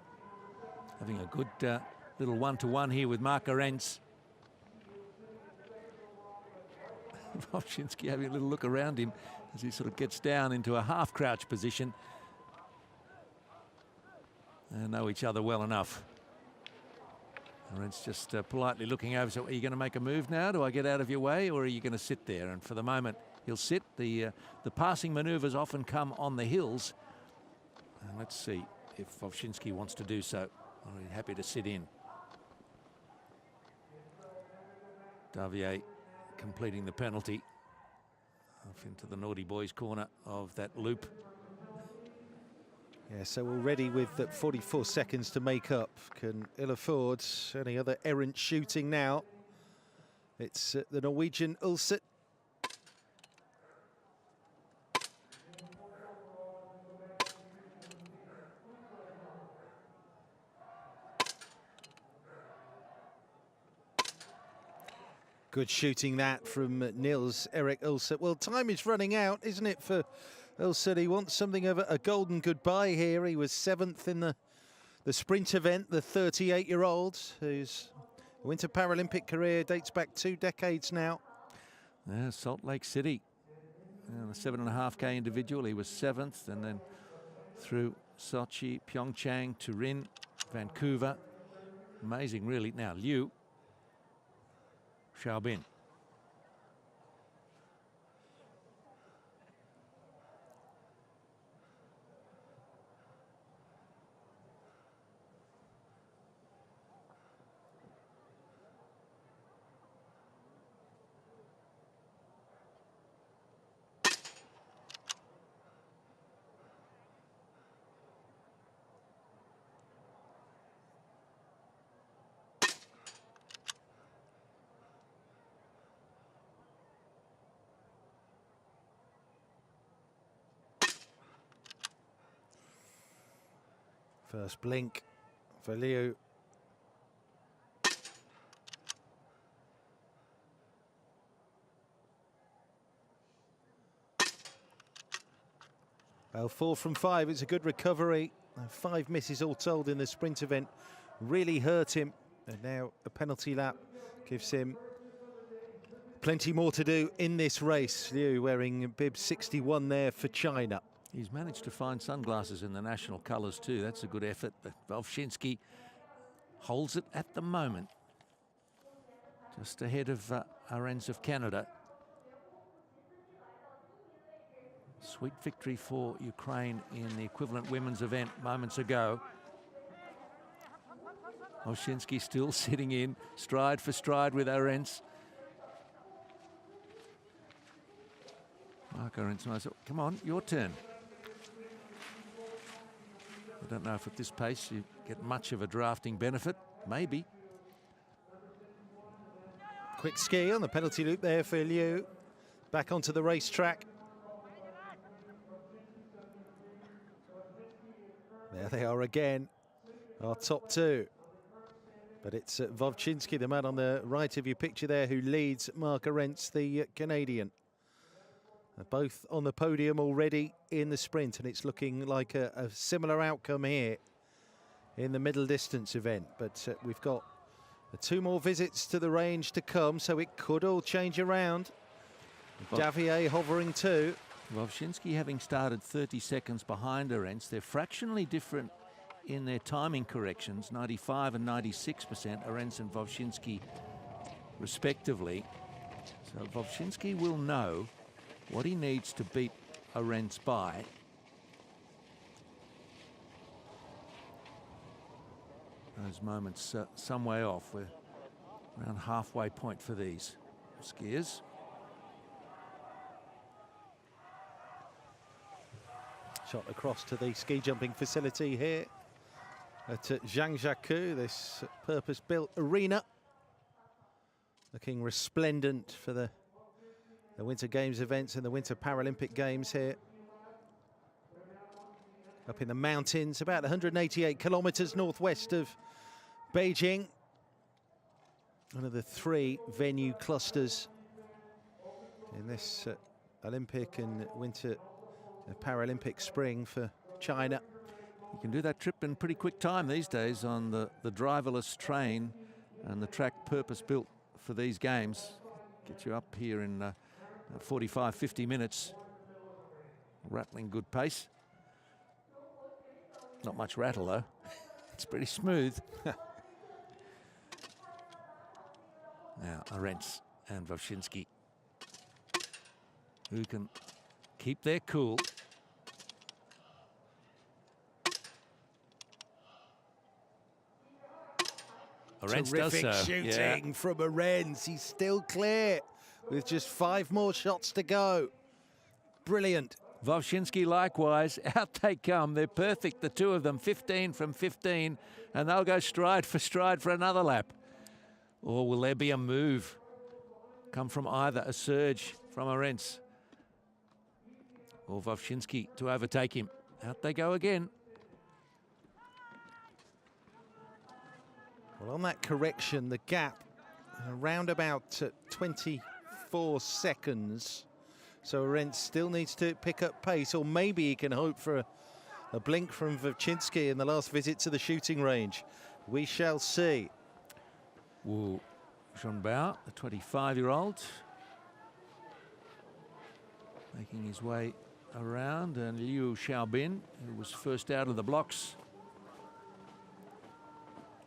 Having a good little one-to-one here with Mark Arentz. Wojcinski having a little look around him as he sort of gets down into a half-crouch position. They know each other well enough. Arentz just politely looking over. So, are you going to make a move now? Do I get out of your way, or are you going to sit there? And for the moment, he'll sit. The passing manoeuvres often come on the hills. And let's see if Wojcinski wants to do so. I'm happy to sit in. Davier completing the penalty. Off into the naughty boys' corner of that loop.
Yeah, so already with 44 seconds to make up, can ill afford any other errant shooting now. It's the Norwegian Ulset. Good shooting that from Nils Erik Ulset. Well, time is running out, isn't it, for Ulset? He wants something of a golden goodbye here. He was 7th in the sprint event, the 38-year-old, whose Winter Paralympic career dates back 2 decades now.
Yeah, Salt Lake City. The 7.5K individual, he was 7th, and then through Sochi, Pyeongchang, Turin, Vancouver. Amazing, really. Now, Liu Xiaobin.
First blink for Liu. Well, 4 from 5, it's a good recovery. 5 misses all told in the sprint event really hurt him. And now a penalty lap gives him plenty more to do in this race. Liu wearing bib 61 there for China.
He's managed to find sunglasses in the national colours too. That's a good effort. But Wojcinski holds it at the moment, just ahead of Arentz of Canada. Sweet victory for Ukraine in the equivalent women's event moments ago. Wojcinski still sitting in, stride for stride with Arentz. Mark Arentz, come on, your turn. I don't know if at this pace you get much of a drafting benefit. maybe.
Quick ski on the penalty loop there for Liu. Back onto the racetrack. There they are again, our top two. But it's Wawczynski, the man on the right of your picture there, who leads Mark Arentz, the Canadian. They're both on the podium already in the sprint, and it's looking like a similar outcome here in the middle distance event. But we've got 2 more visits to the range to come, so it could all change around. Davier hovering too.
Wawczynski having started 30 seconds behind Arentz. They're fractionally different in their timing corrections, 95 and 96%, Arentz and Wawczynski respectively. So Wawczynski will know what he needs to beat Arentz by. Those moments some way off. We're around halfway point for these skiers.
Shot across to the ski jumping facility here at Zhangjiakou, this purpose-built arena. Looking resplendent for the Winter Games events and the Winter Paralympic Games here. Up in the mountains, about 188 kilometers northwest of Beijing. One of the 3 venue clusters in this Olympic and Winter Paralympic spring for China.
You can do that trip in pretty quick time these days on the driverless train and the track purpose-built for these games. Get you up here in 45, 50 minutes. Rattling good pace. Not much rattle though. It's pretty smooth. Now Arentz and Wawczynski, who can keep their cool. Arentz does
Terrific
so.
shooting from Arentz. He's still clear with just 5 more shots to go. Brilliant.
Wawczynski likewise, out they come. They're perfect, the two of them, 15 from 15, and they'll go stride for another lap. Or will there be a move come from either, a surge from Arentz or Wawczynski to overtake him? Out they go again.
Well, on that correction, the gap around about 24 seconds. So Arentz still needs to pick up pace, or maybe he can hope for a blink from Wawczynski in the last visit to the shooting range. We shall see.
Wu Zhongbao, the 25-year-old, making his way around, and Liu Xiaobin, who was first out of the blocks,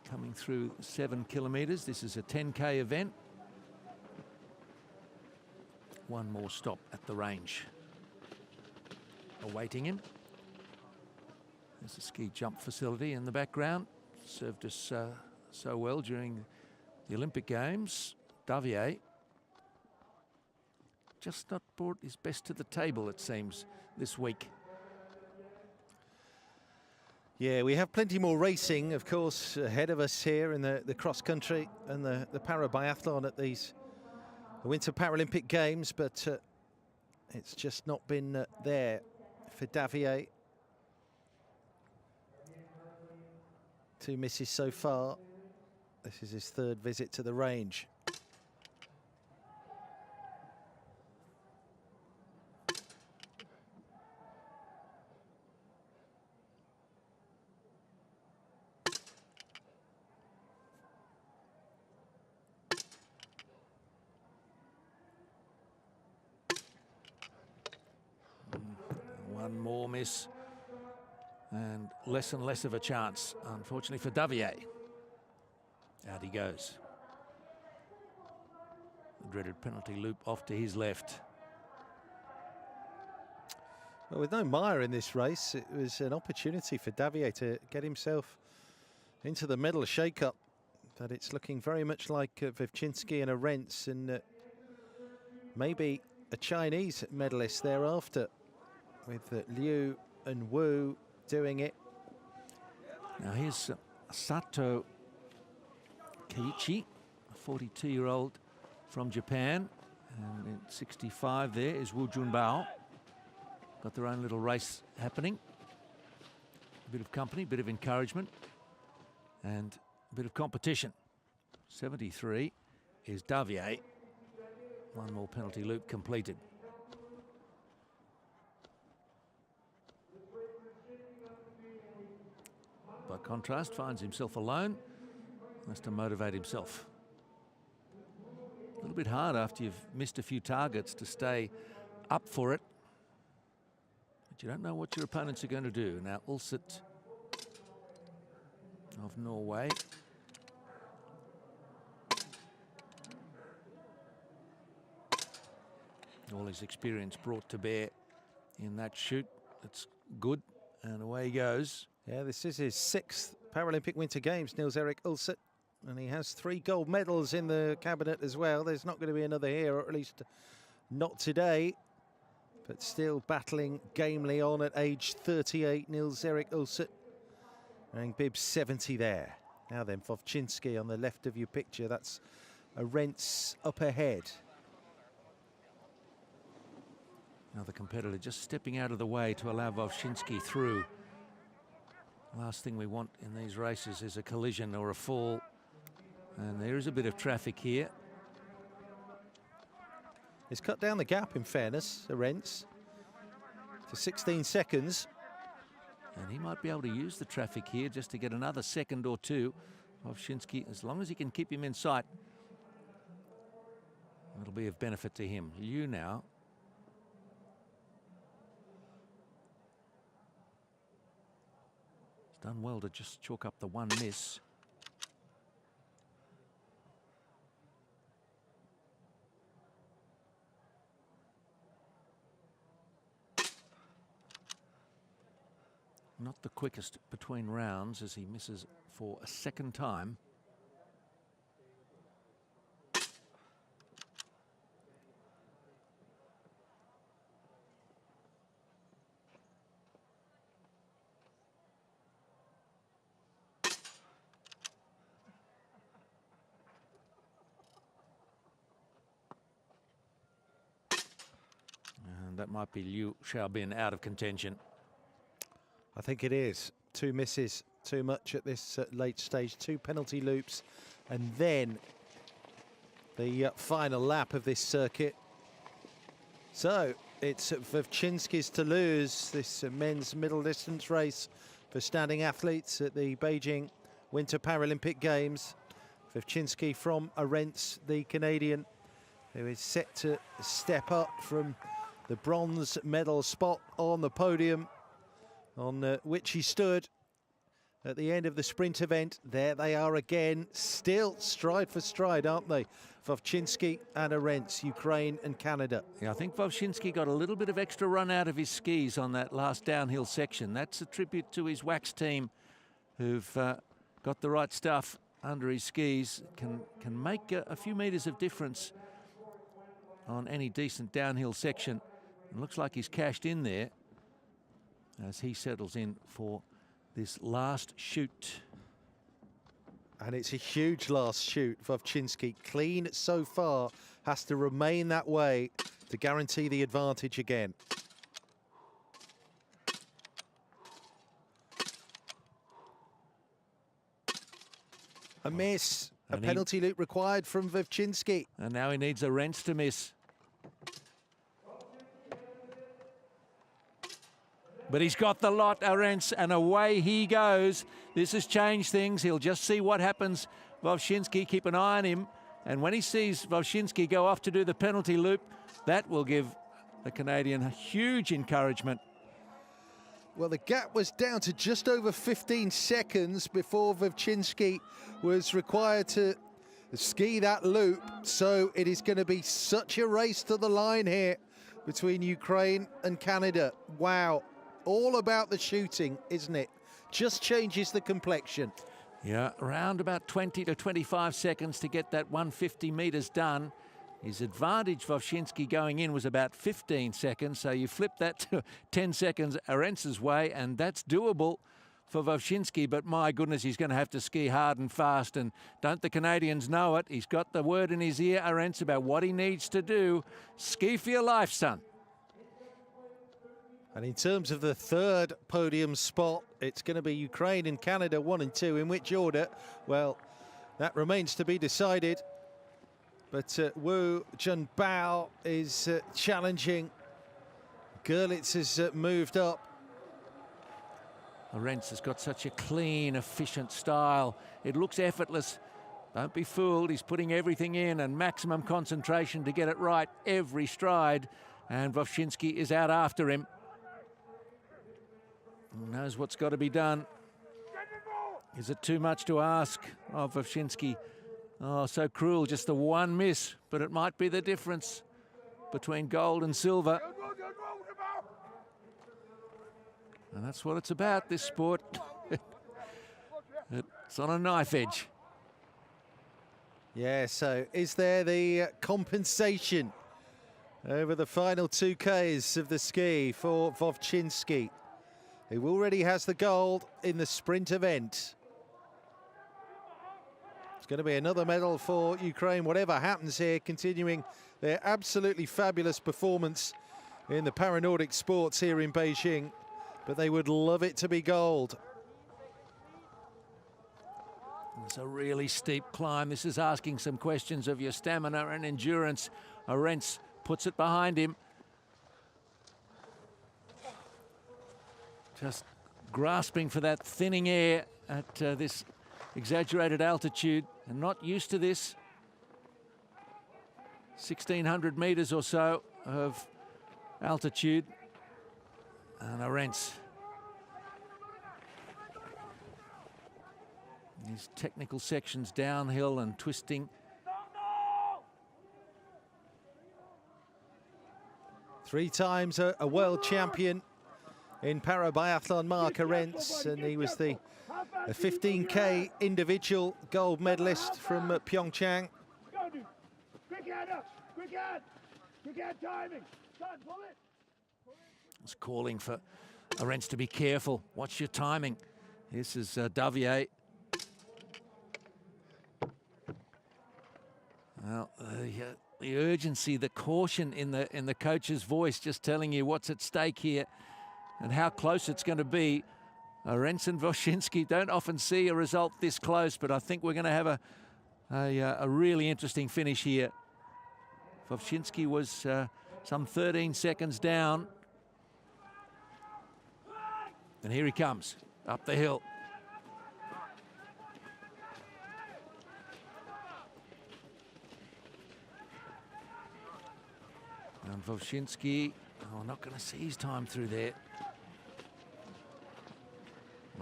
coming through 7 kilometers. This is a 10K event. 1 more stop at the range awaiting him. There's a ski jump facility in the background. Served us so well during the Olympic Games. Davier just not brought his best to the table, it seems, this week.
Yeah, we have plenty more racing, of course, ahead of us here in the cross-country and the para-biathlon at these Winter Paralympic Games, but it's just not been there for Davier. 2 misses so far. This is his 3rd visit to the range.
One more miss and less of a chance, unfortunately, for Davier. Out he goes. The dreaded penalty loop off to his left.
Well, with no Meyer in this race, it was an opportunity for Davier to get himself into the medal shake-up. But it's looking very much like Wawczynski and Arentz, and maybe a Chinese medalist thereafter, with Liu and Wu doing it.
Now here's Sato Keiichi, a 42-year-old from Japan. And in 65 there is Wu Junbao. Got their own little race happening. A bit of company, a bit of encouragement, and a bit of competition. 73 is Davier. One more penalty loop completed. By contrast, finds himself alone. Has to motivate himself. A little bit hard after you've missed a few targets to stay up for it. But you don't know what your opponents are going to do. Now, Ulset of Norway. All his experience brought to bear in that shoot. That's good, and away he goes.
Yeah, this is his 6th Paralympic Winter Games, Nils-Erik Ulset, and he has 3 gold medals in the cabinet as well. There's not going to be another here, or at least not today, but still battling gamely on at age 38, Nils-Erik Ulset, wearing bib 70 there. Now then, Vovchinski on the left of your picture, that's Arentz up ahead.
Now the competitor just stepping out of the way to allow Vovchinski through. Last thing we want in these races is a collision or a fall. And there is a bit of traffic here.
He's cut down the gap, in fairness, Arentz, to 16 seconds.
And he might be able to use the traffic here just to get another second or two. Vovchinski, as long as he can keep him in sight, it'll be of benefit to him. You now. He's done well to just chalk up the one miss. Not the quickest between rounds as he misses for a second time. And that might be Liu Xiaobin out of contention.
I think it is. 2 misses, too much at this late stage. 2 penalty loops, and then the final lap of this circuit. So it's Vovchinski's to lose this men's middle distance race for standing athletes at the Beijing Winter Paralympic Games. Vovchinski from Arentz, the Canadian, who is set to step up from the bronze medal spot on the podium, on which he stood at the end of the sprint event. There they are again, still stride for stride, aren't they? Vovchinski and Arentz, Ukraine and Canada.
Yeah, I think Vovchinski got a little bit of extra run out of his skis on that last downhill section. That's a tribute to his wax team, who've got the right stuff under his skis. Can make a few meters of difference on any decent downhill section. It looks like he's cashed in there as he settles in for this last shoot.
And it's a huge last shoot. Vovchinski, clean so far, has to remain that way to guarantee the advantage again. A miss, a penalty loop required from Vovchinski.
And now he needs Arentz to miss. But he's got the lot, Arentz, and away he goes. This has changed things. He'll just see what happens. Vovchinski, keep an eye on him. And when he sees Vovchinski go off to do the penalty loop, that will give the Canadian a huge encouragement.
Well, the gap was down to just over 15 seconds before Vovchinski was required to ski that loop. So it is going to be such a race to the line here between Ukraine and Canada. Wow. All about the shooting, isn't it? Just changes the complexion.
Yeah, around about 20 to 25 seconds to get that 150 meters done. His advantage, Vovchinski, going in was about 15 seconds. So you flip that to 10 seconds Arentz's way, and that's doable for Wawczynski, but my goodness, he's going to have to ski hard and fast. And don't the Canadians know it? He's got the word in his ear, Arentz, about what he needs to do. Ski for your life, son.
And in terms of the third podium spot, it's going to be Ukraine and Canada 1 and 2. In which order? Well, that remains to be decided. But Wu Junbao is challenging. Gerlitz has moved up.
Arentz has got such a clean, efficient style. It looks effortless. Don't be fooled. He's putting everything in and maximum concentration to get it right every stride. And Wawczynski is out after him. He knows what's got to be done. Is it too much to ask of Wawczynski? Oh, so cruel, just the one miss, but it might be the difference between gold and silver. And that's what it's about, this sport. It's on a knife edge.
Yeah, so is there the compensation over the final 2Ks of the ski for Wawczynski, who already has the gold in the sprint event? It's going to be another medal for Ukraine, whatever happens here, continuing their absolutely fabulous performance in the Paranordic sports here in Beijing. But they would love it to be gold.
It's a really steep climb. This is asking some questions of your stamina and endurance. Arentz puts it behind him. Just grasping for that thinning air at this exaggerated altitude, and not used to this. 1,600 meters or so of altitude. And Arentz. These technical sections downhill and twisting.
Three times a world champion in para-biathlon, Mark Arentz, and he was the 15K individual gold medalist from Pyeongchang.
Quick hand timing. Pull it.
It's calling for Arentz to be careful. Watch your timing. This is Davier. Well, the urgency, the caution in the coach's voice, just telling you what's at stake here and how close it's going to be. Arentz and Wawczynski don't often see a result this close, but I think we're going to have a really interesting finish here. Wawczynski was some 13 seconds down. And here he comes, up the hill. And Wawczynski, not going to see his time through there.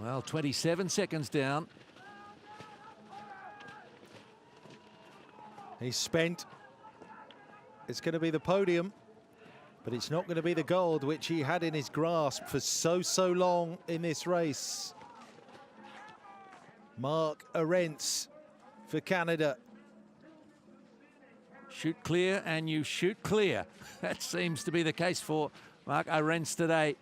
Well, 27 seconds down.
He's spent. It's going to be the podium, but it's not going to be the gold, which he had in his grasp for so long in this race. Mark Arentz for Canada.
Shoot clear and you shoot clear. That seems to be the case for Mark Arentz today.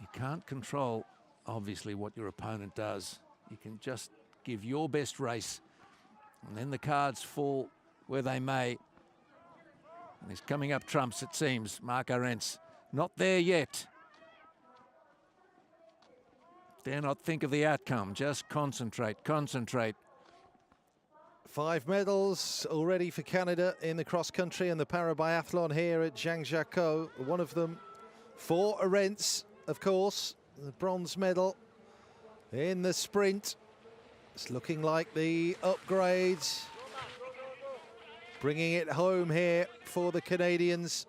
You can't control, obviously, what your opponent does. You can just give your best race, and then the cards fall where they may. And he's coming up trumps, it seems, Mark Arentz. Not there yet. Dare not think of the outcome, just concentrate, concentrate.
5 medals already for Canada in the cross-country and the para-biathlon here at Zhangjiakou. One of them for Arentz, of course, the bronze medal in the sprint. It's looking like the upgrades, bringing it home here for the Canadians.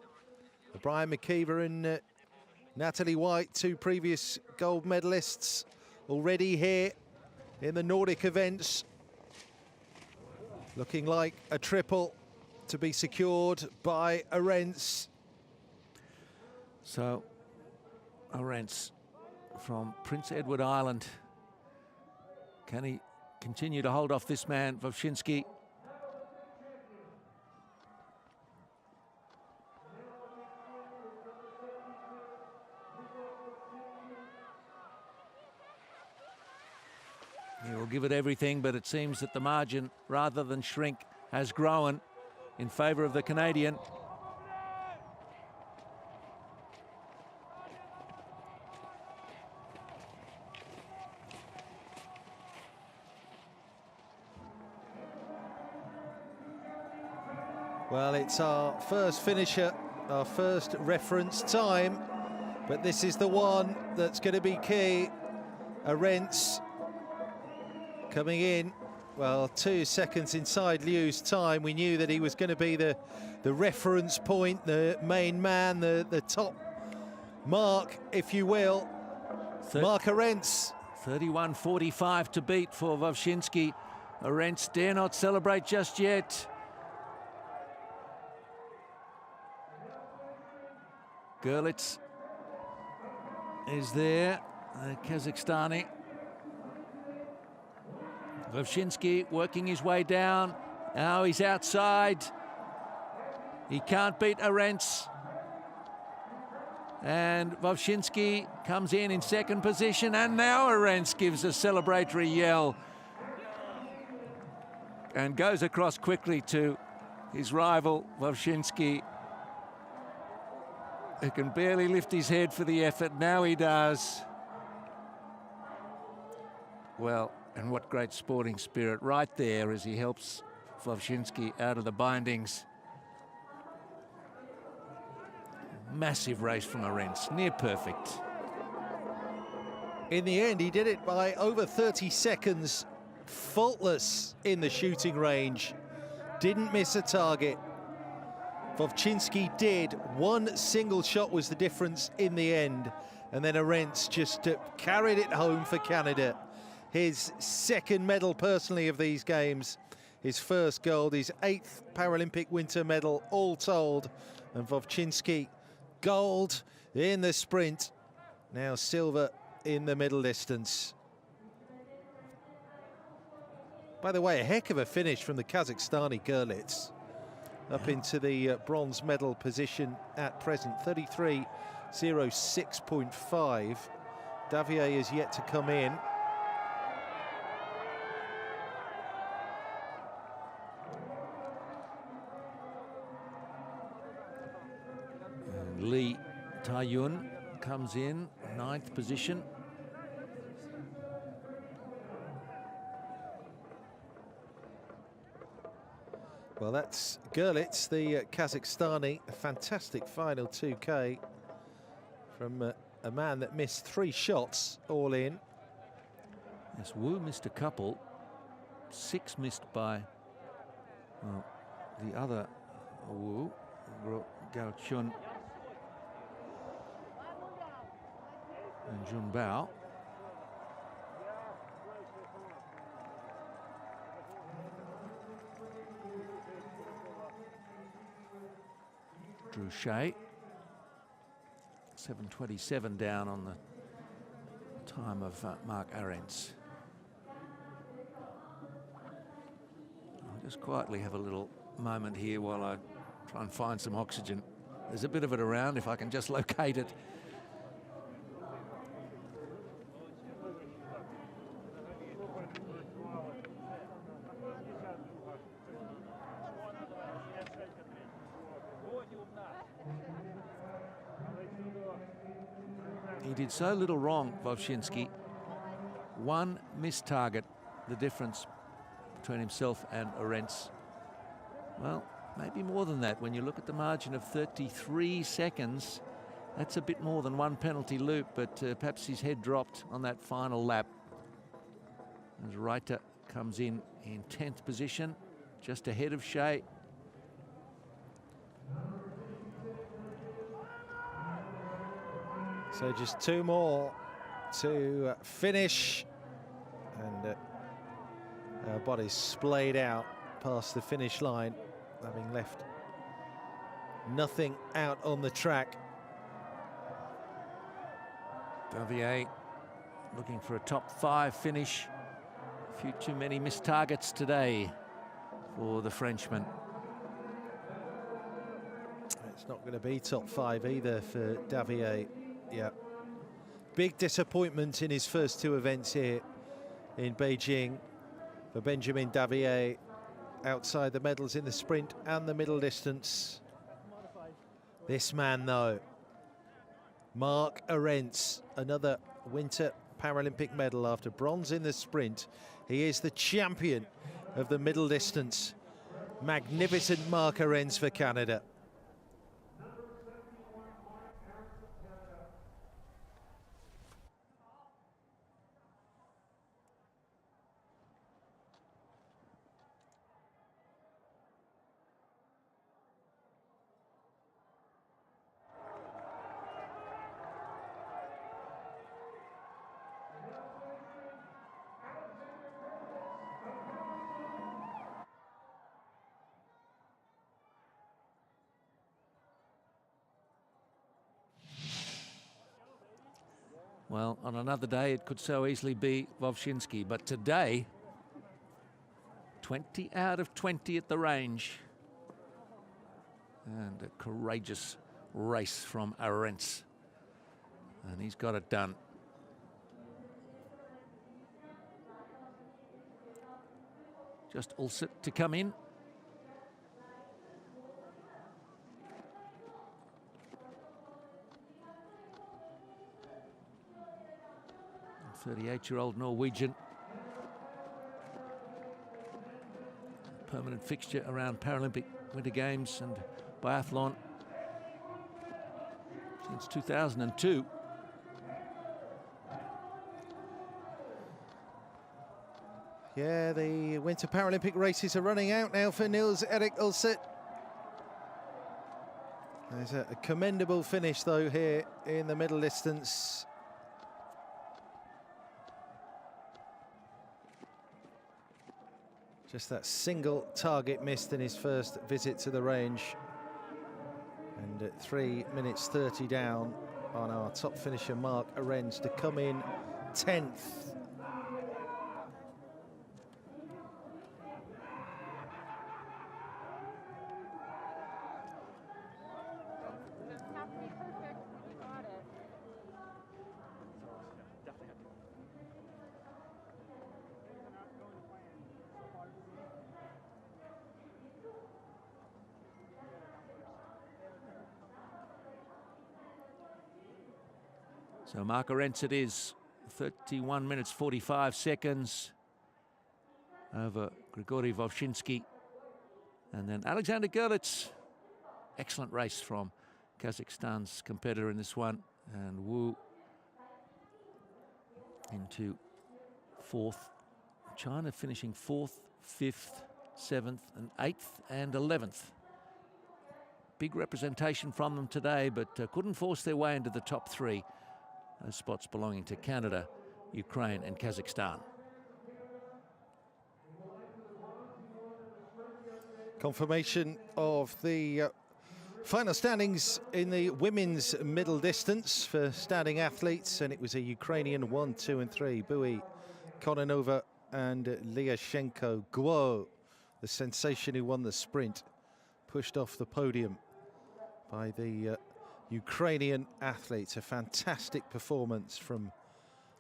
Brian McKeever and Natalie White, 2 previous gold medalists, already here in the Nordic events. Looking like a triple to be secured by Arentz.
So, Arentz from Prince Edward Island. Can he continue to hold off this man, Wawczynski? give it everything, but it seems that the margin, rather than shrink, has grown in favour of the Canadian.
Well, it's our first finisher, our first reference time, but this is the one that's going to be key. Arendts coming in, well, 2 seconds inside Liu's time. We knew that he was going to be the reference point, the main man, the top mark, if you will. Mark Arendts.
31.45 to beat for Wawczynski. Arendts dare not celebrate just yet. Gerlitz is there, the Kazakhstani. Wawczynski working his way down. Now he's outside. He can't beat Arendts. And Wawczynski comes in second position, and now Arendts gives a celebratory yell and goes across quickly to his rival, Wawczynski, who can barely lift his head for the effort. Now he does. Well, and what great sporting spirit right there as he helps Wawczynski out of the bindings. Massive race from Arendts, near perfect.
In the end, he did it by over 30 seconds, faultless in the shooting range. Didn't miss a target. Wawczynski did. One single shot was the difference in the end. And then Arendts just carried it home for Canada. His second medal personally of these games. His first gold, his 8th Paralympic winter medal, all told. And Wawczynski, gold in the sprint. Now silver in the middle distance. By the way, a heck of a finish from the Kazakhstani Gerlitz. Up into the bronze medal position at present, 33.06.5. Davier is yet to come in.
And Lee Taiyun comes in, 9th position.
Well, that's Gerlitz, the Kazakhstani. A fantastic final 2K from a man that missed 3 shots all in.
Yes, Wu missed a couple. 6 missed by the other Wu, Gao Chun and Jun Bao. Drew Shea, 7:27 down on the time of Mark Arendts. I'll just quietly have a little moment here while I try and find some oxygen. There's a bit of it around if I can just locate it. He did so little wrong, Wawczynski. 1 missed target, the difference between himself and Arendts. Well, maybe more than that. When you look at the margin of 33 seconds, that's a bit more than 1 penalty loop, but perhaps his head dropped on that final lap. As Reiter comes in 10th position, just ahead of Shea.
So just 2 more to finish, and our bodies splayed out past the finish line, having left nothing out on the track.
Davier looking for a top 5 finish. A few too many missed targets today for the Frenchman.
It's not going to be top 5 either for Davier. Yeah, big disappointment in his first 2 events here. in Beijing for Benjamin Davier outside the medals in the sprint and the middle distance. This man, though, Mark Arendts, another Winter Paralympic medal after bronze in the sprint. He is the champion of the middle distance. Magnificent Mark Arendts for Canada.
Well, on another day, it could so easily be Wawczynski, but today, 20 out of 20 at the range. And a courageous race from Arendts. And he's got it done. Just all set to come in. 38-year-old Norwegian. Permanent fixture around Paralympic Winter Games and Biathlon since 2002.
Yeah, the Winter Paralympic races are running out now for Niels-Erik Ulset. There's a commendable finish, though, here in the middle distance. Just that single target missed in his first visit to the range. And at 3 minutes 30 down on our top finisher, Mark Arendts, to come in 10th.
So Mark Arendts it is, 31 minutes 45 seconds over Grigory Wawczynski. And then Alexander Gerlitz, excellent race from Kazakhstan's competitor in this one. And Wu into 4th. China finishing 4th, 5th, 7th and 8th and 11th. Big representation from them today, but couldn't force their way into the top 3. Those spots belonging to Canada, Ukraine and Kazakhstan.
Confirmation of the final standings in the women's middle distance for standing athletes, and it was a Ukrainian 1, 2 and 3. Bui, Kononova and Lyashenko. Guo, the sensation who won the sprint, pushed off the podium by the Ukrainian athletes. A fantastic performance from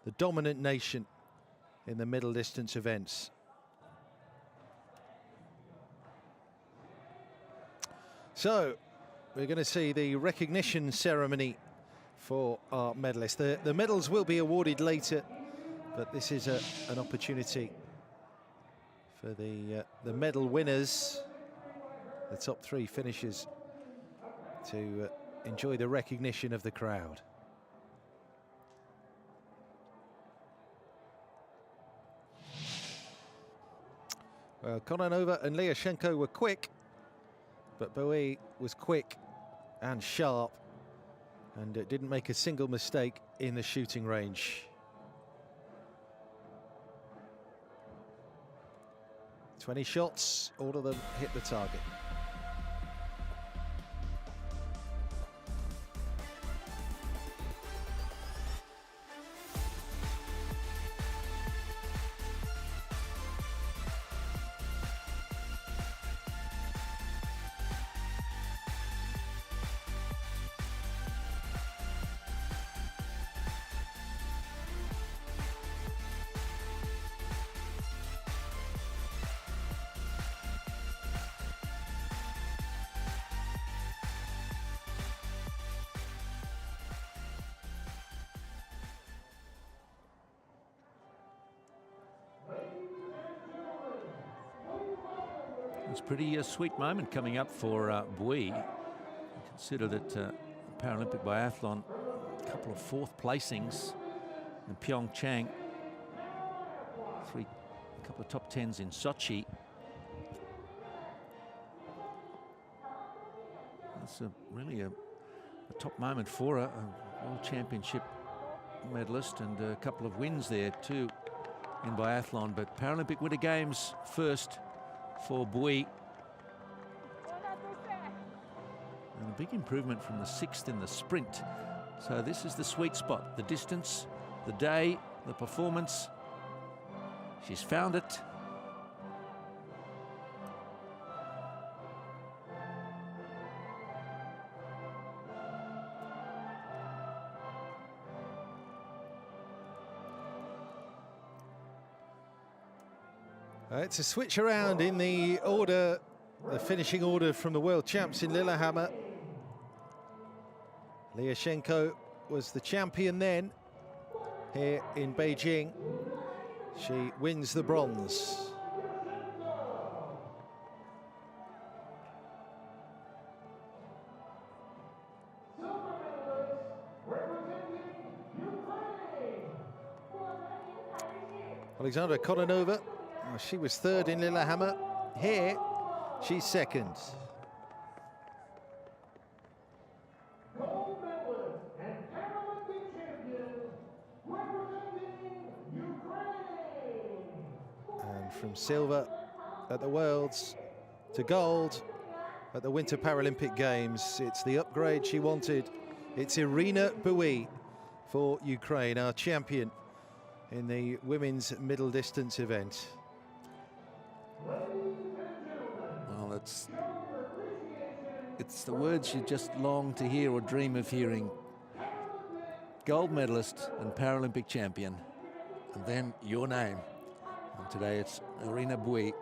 the dominant nation in the middle distance events. So we're going to see the recognition ceremony for our medalists. The medals will be awarded later, but this is an opportunity for the medal winners, the top 3 finishers, to enjoy the recognition of the crowd. Well, Kononova and Lyashenko were quick, but Bui was quick and sharp and didn't make a single mistake in the shooting range. 20 shots, all of them hit the target.
It's a pretty sweet moment coming up for Bui. Consider that Paralympic Biathlon, a couple of fourth placings in Pyeongchang, a couple of top tens in Sochi. It's really a top moment for a World Championship medalist, and a couple of wins there too in biathlon. But Paralympic Winter Games first for Bui. And a big improvement from the 6th in the sprint. So this is the sweet spot, the distance, the day, the performance. She's found it.
It's a switch around in the order, the finishing order from the world champs in Lillehammer. Liashenko was the champion then here in Beijing. She wins the bronze. Alexandra Kononova, she was third in Lillehammer. Here, she's second.
Gold medalist and Paralympic champion representing Ukraine.
And from silver at the Worlds to gold at the Winter Paralympic Games, it's the upgrade she wanted. It's Irina Bui for Ukraine, our champion in the women's middle distance event.
Well, it's the words you just long to hear or dream of hearing. Gold medalist and Paralympic champion, and then your name. And today it's Irina Bui.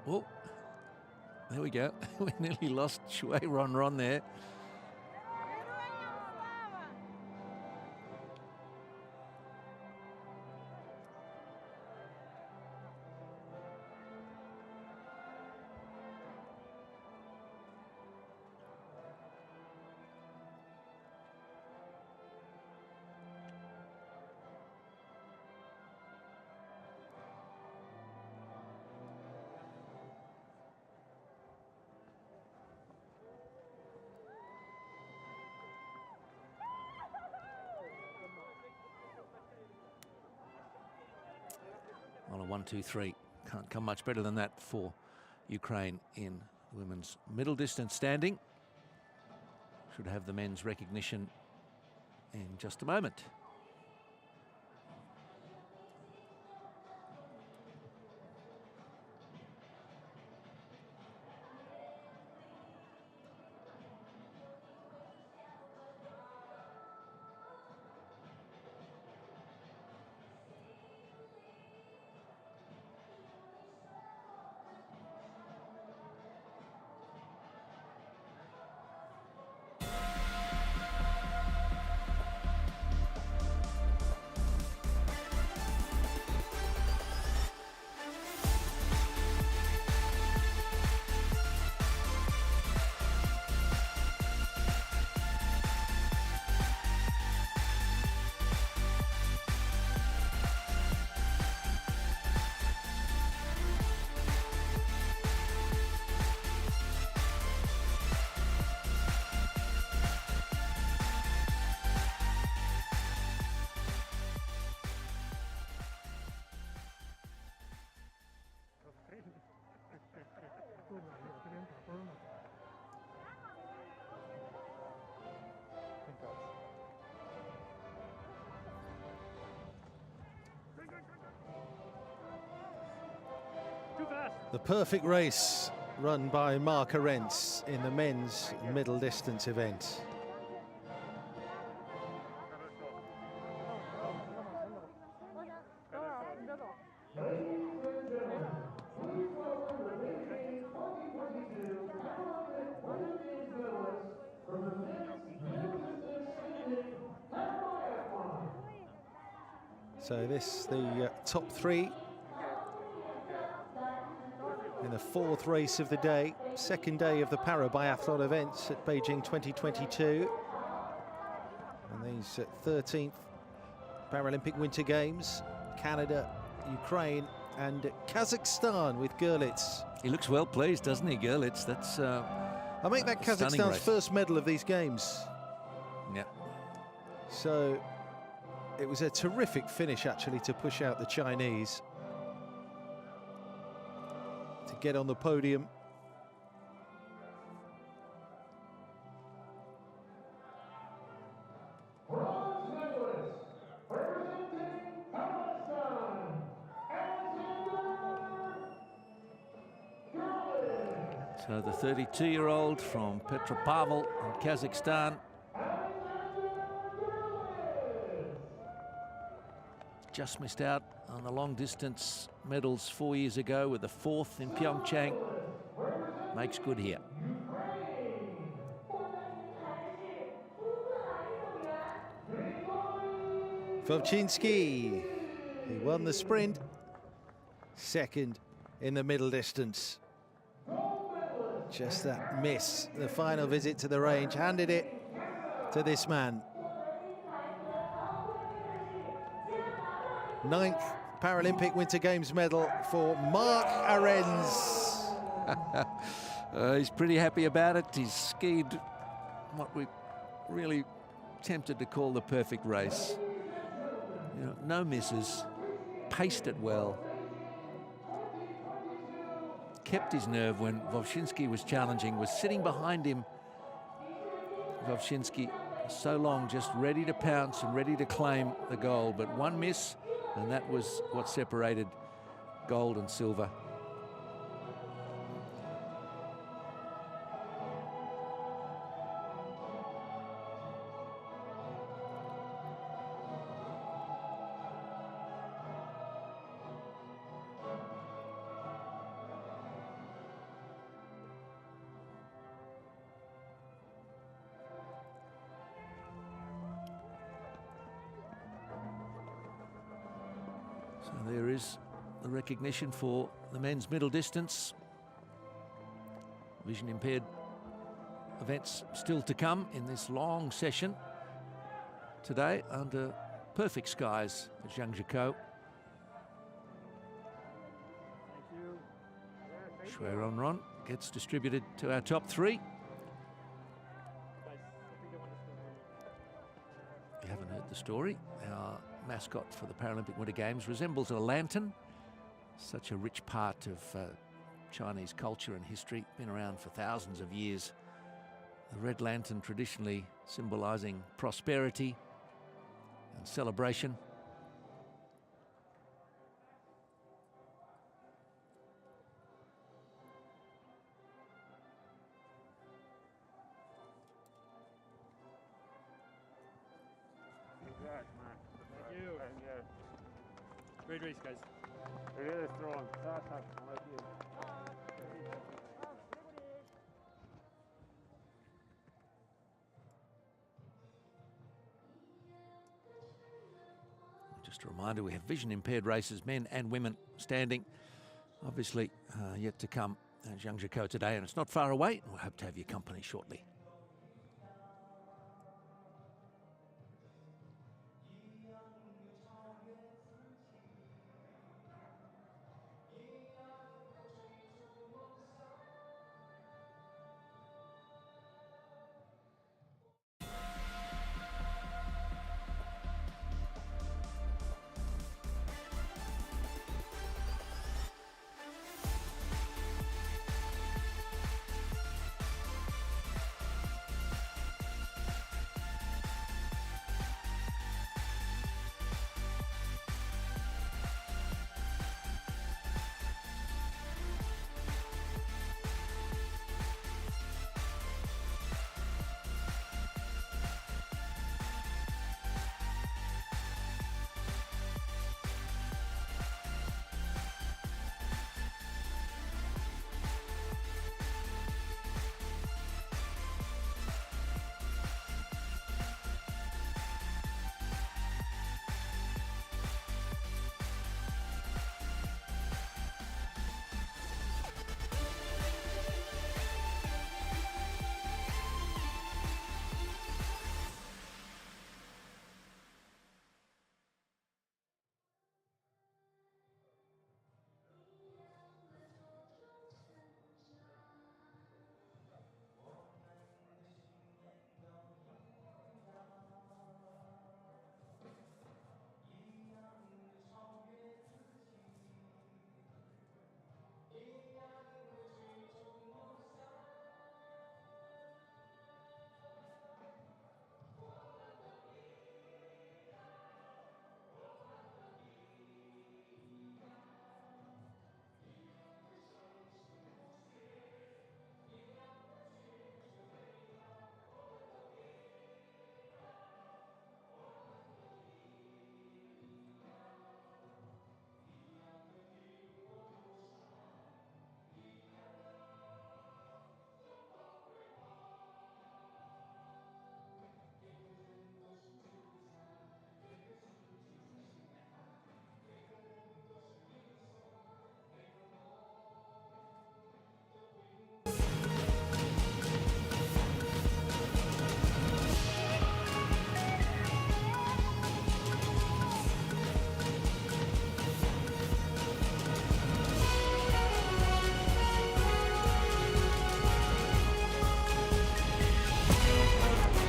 Oh, there we go. We nearly lost Shui Ron there. On a 1-2-3. Can't come much better than that for Ukraine in women's middle distance standing. Should have the men's recognition in just a moment.
The perfect race run by Mark Arendts in the men's middle distance event. So this, the top three in the fourth race of the day, second day of the Para-Biathlon events at Beijing 2022. And these 13th Paralympic Winter Games, Canada, Ukraine and Kazakhstan with Gerlitz.
He looks well pleased, doesn't he, Gerlitz? That's
I make that
stunning
Kazakhstan's
race.
first medal of these games.
Yeah.
So it was a terrific finish actually to push out the Chinese to get on the podium.
Bronze medalist, representing Kazakhstan,
So the 32-year-old from Petropavl in Kazakhstan. Just missed out on the long distance medals 4 years ago with the fourth in Pyeongchang. Makes good here.
Wowczynski, he won the sprint, second in the middle distance. Just that miss, the final visit to the range, handed it to this man. 9th Paralympic Winter Games medal for Mark Arendts.
He's pretty happy about it. He's skied what we really tempted to call the perfect race. You know, no misses, paced it well, kept his nerve when Wowczynski was challenging, was sitting behind him. Wowczynski so long just ready to pounce and ready to claim the gold, but one miss and that was what separated gold and silver. So there is the recognition for the men's middle distance. Vision impaired events still to come in this long session today under perfect skies at Zhangjiakou. Shuironron gets distributed to our top three. If you haven't heard the story, our mascot for the Paralympic Winter Games resembles a lantern. Such a rich part of Chinese culture and history, been around for thousands of years. The red lantern traditionally symbolizing prosperity and celebration.
Thank you. Great race, guys.
Really strong. I like you.
Just a reminder, we have vision impaired races, men and women standing. Obviously yet to come at Zhangjiakou today, and it's not far away. We hope to have your company shortly.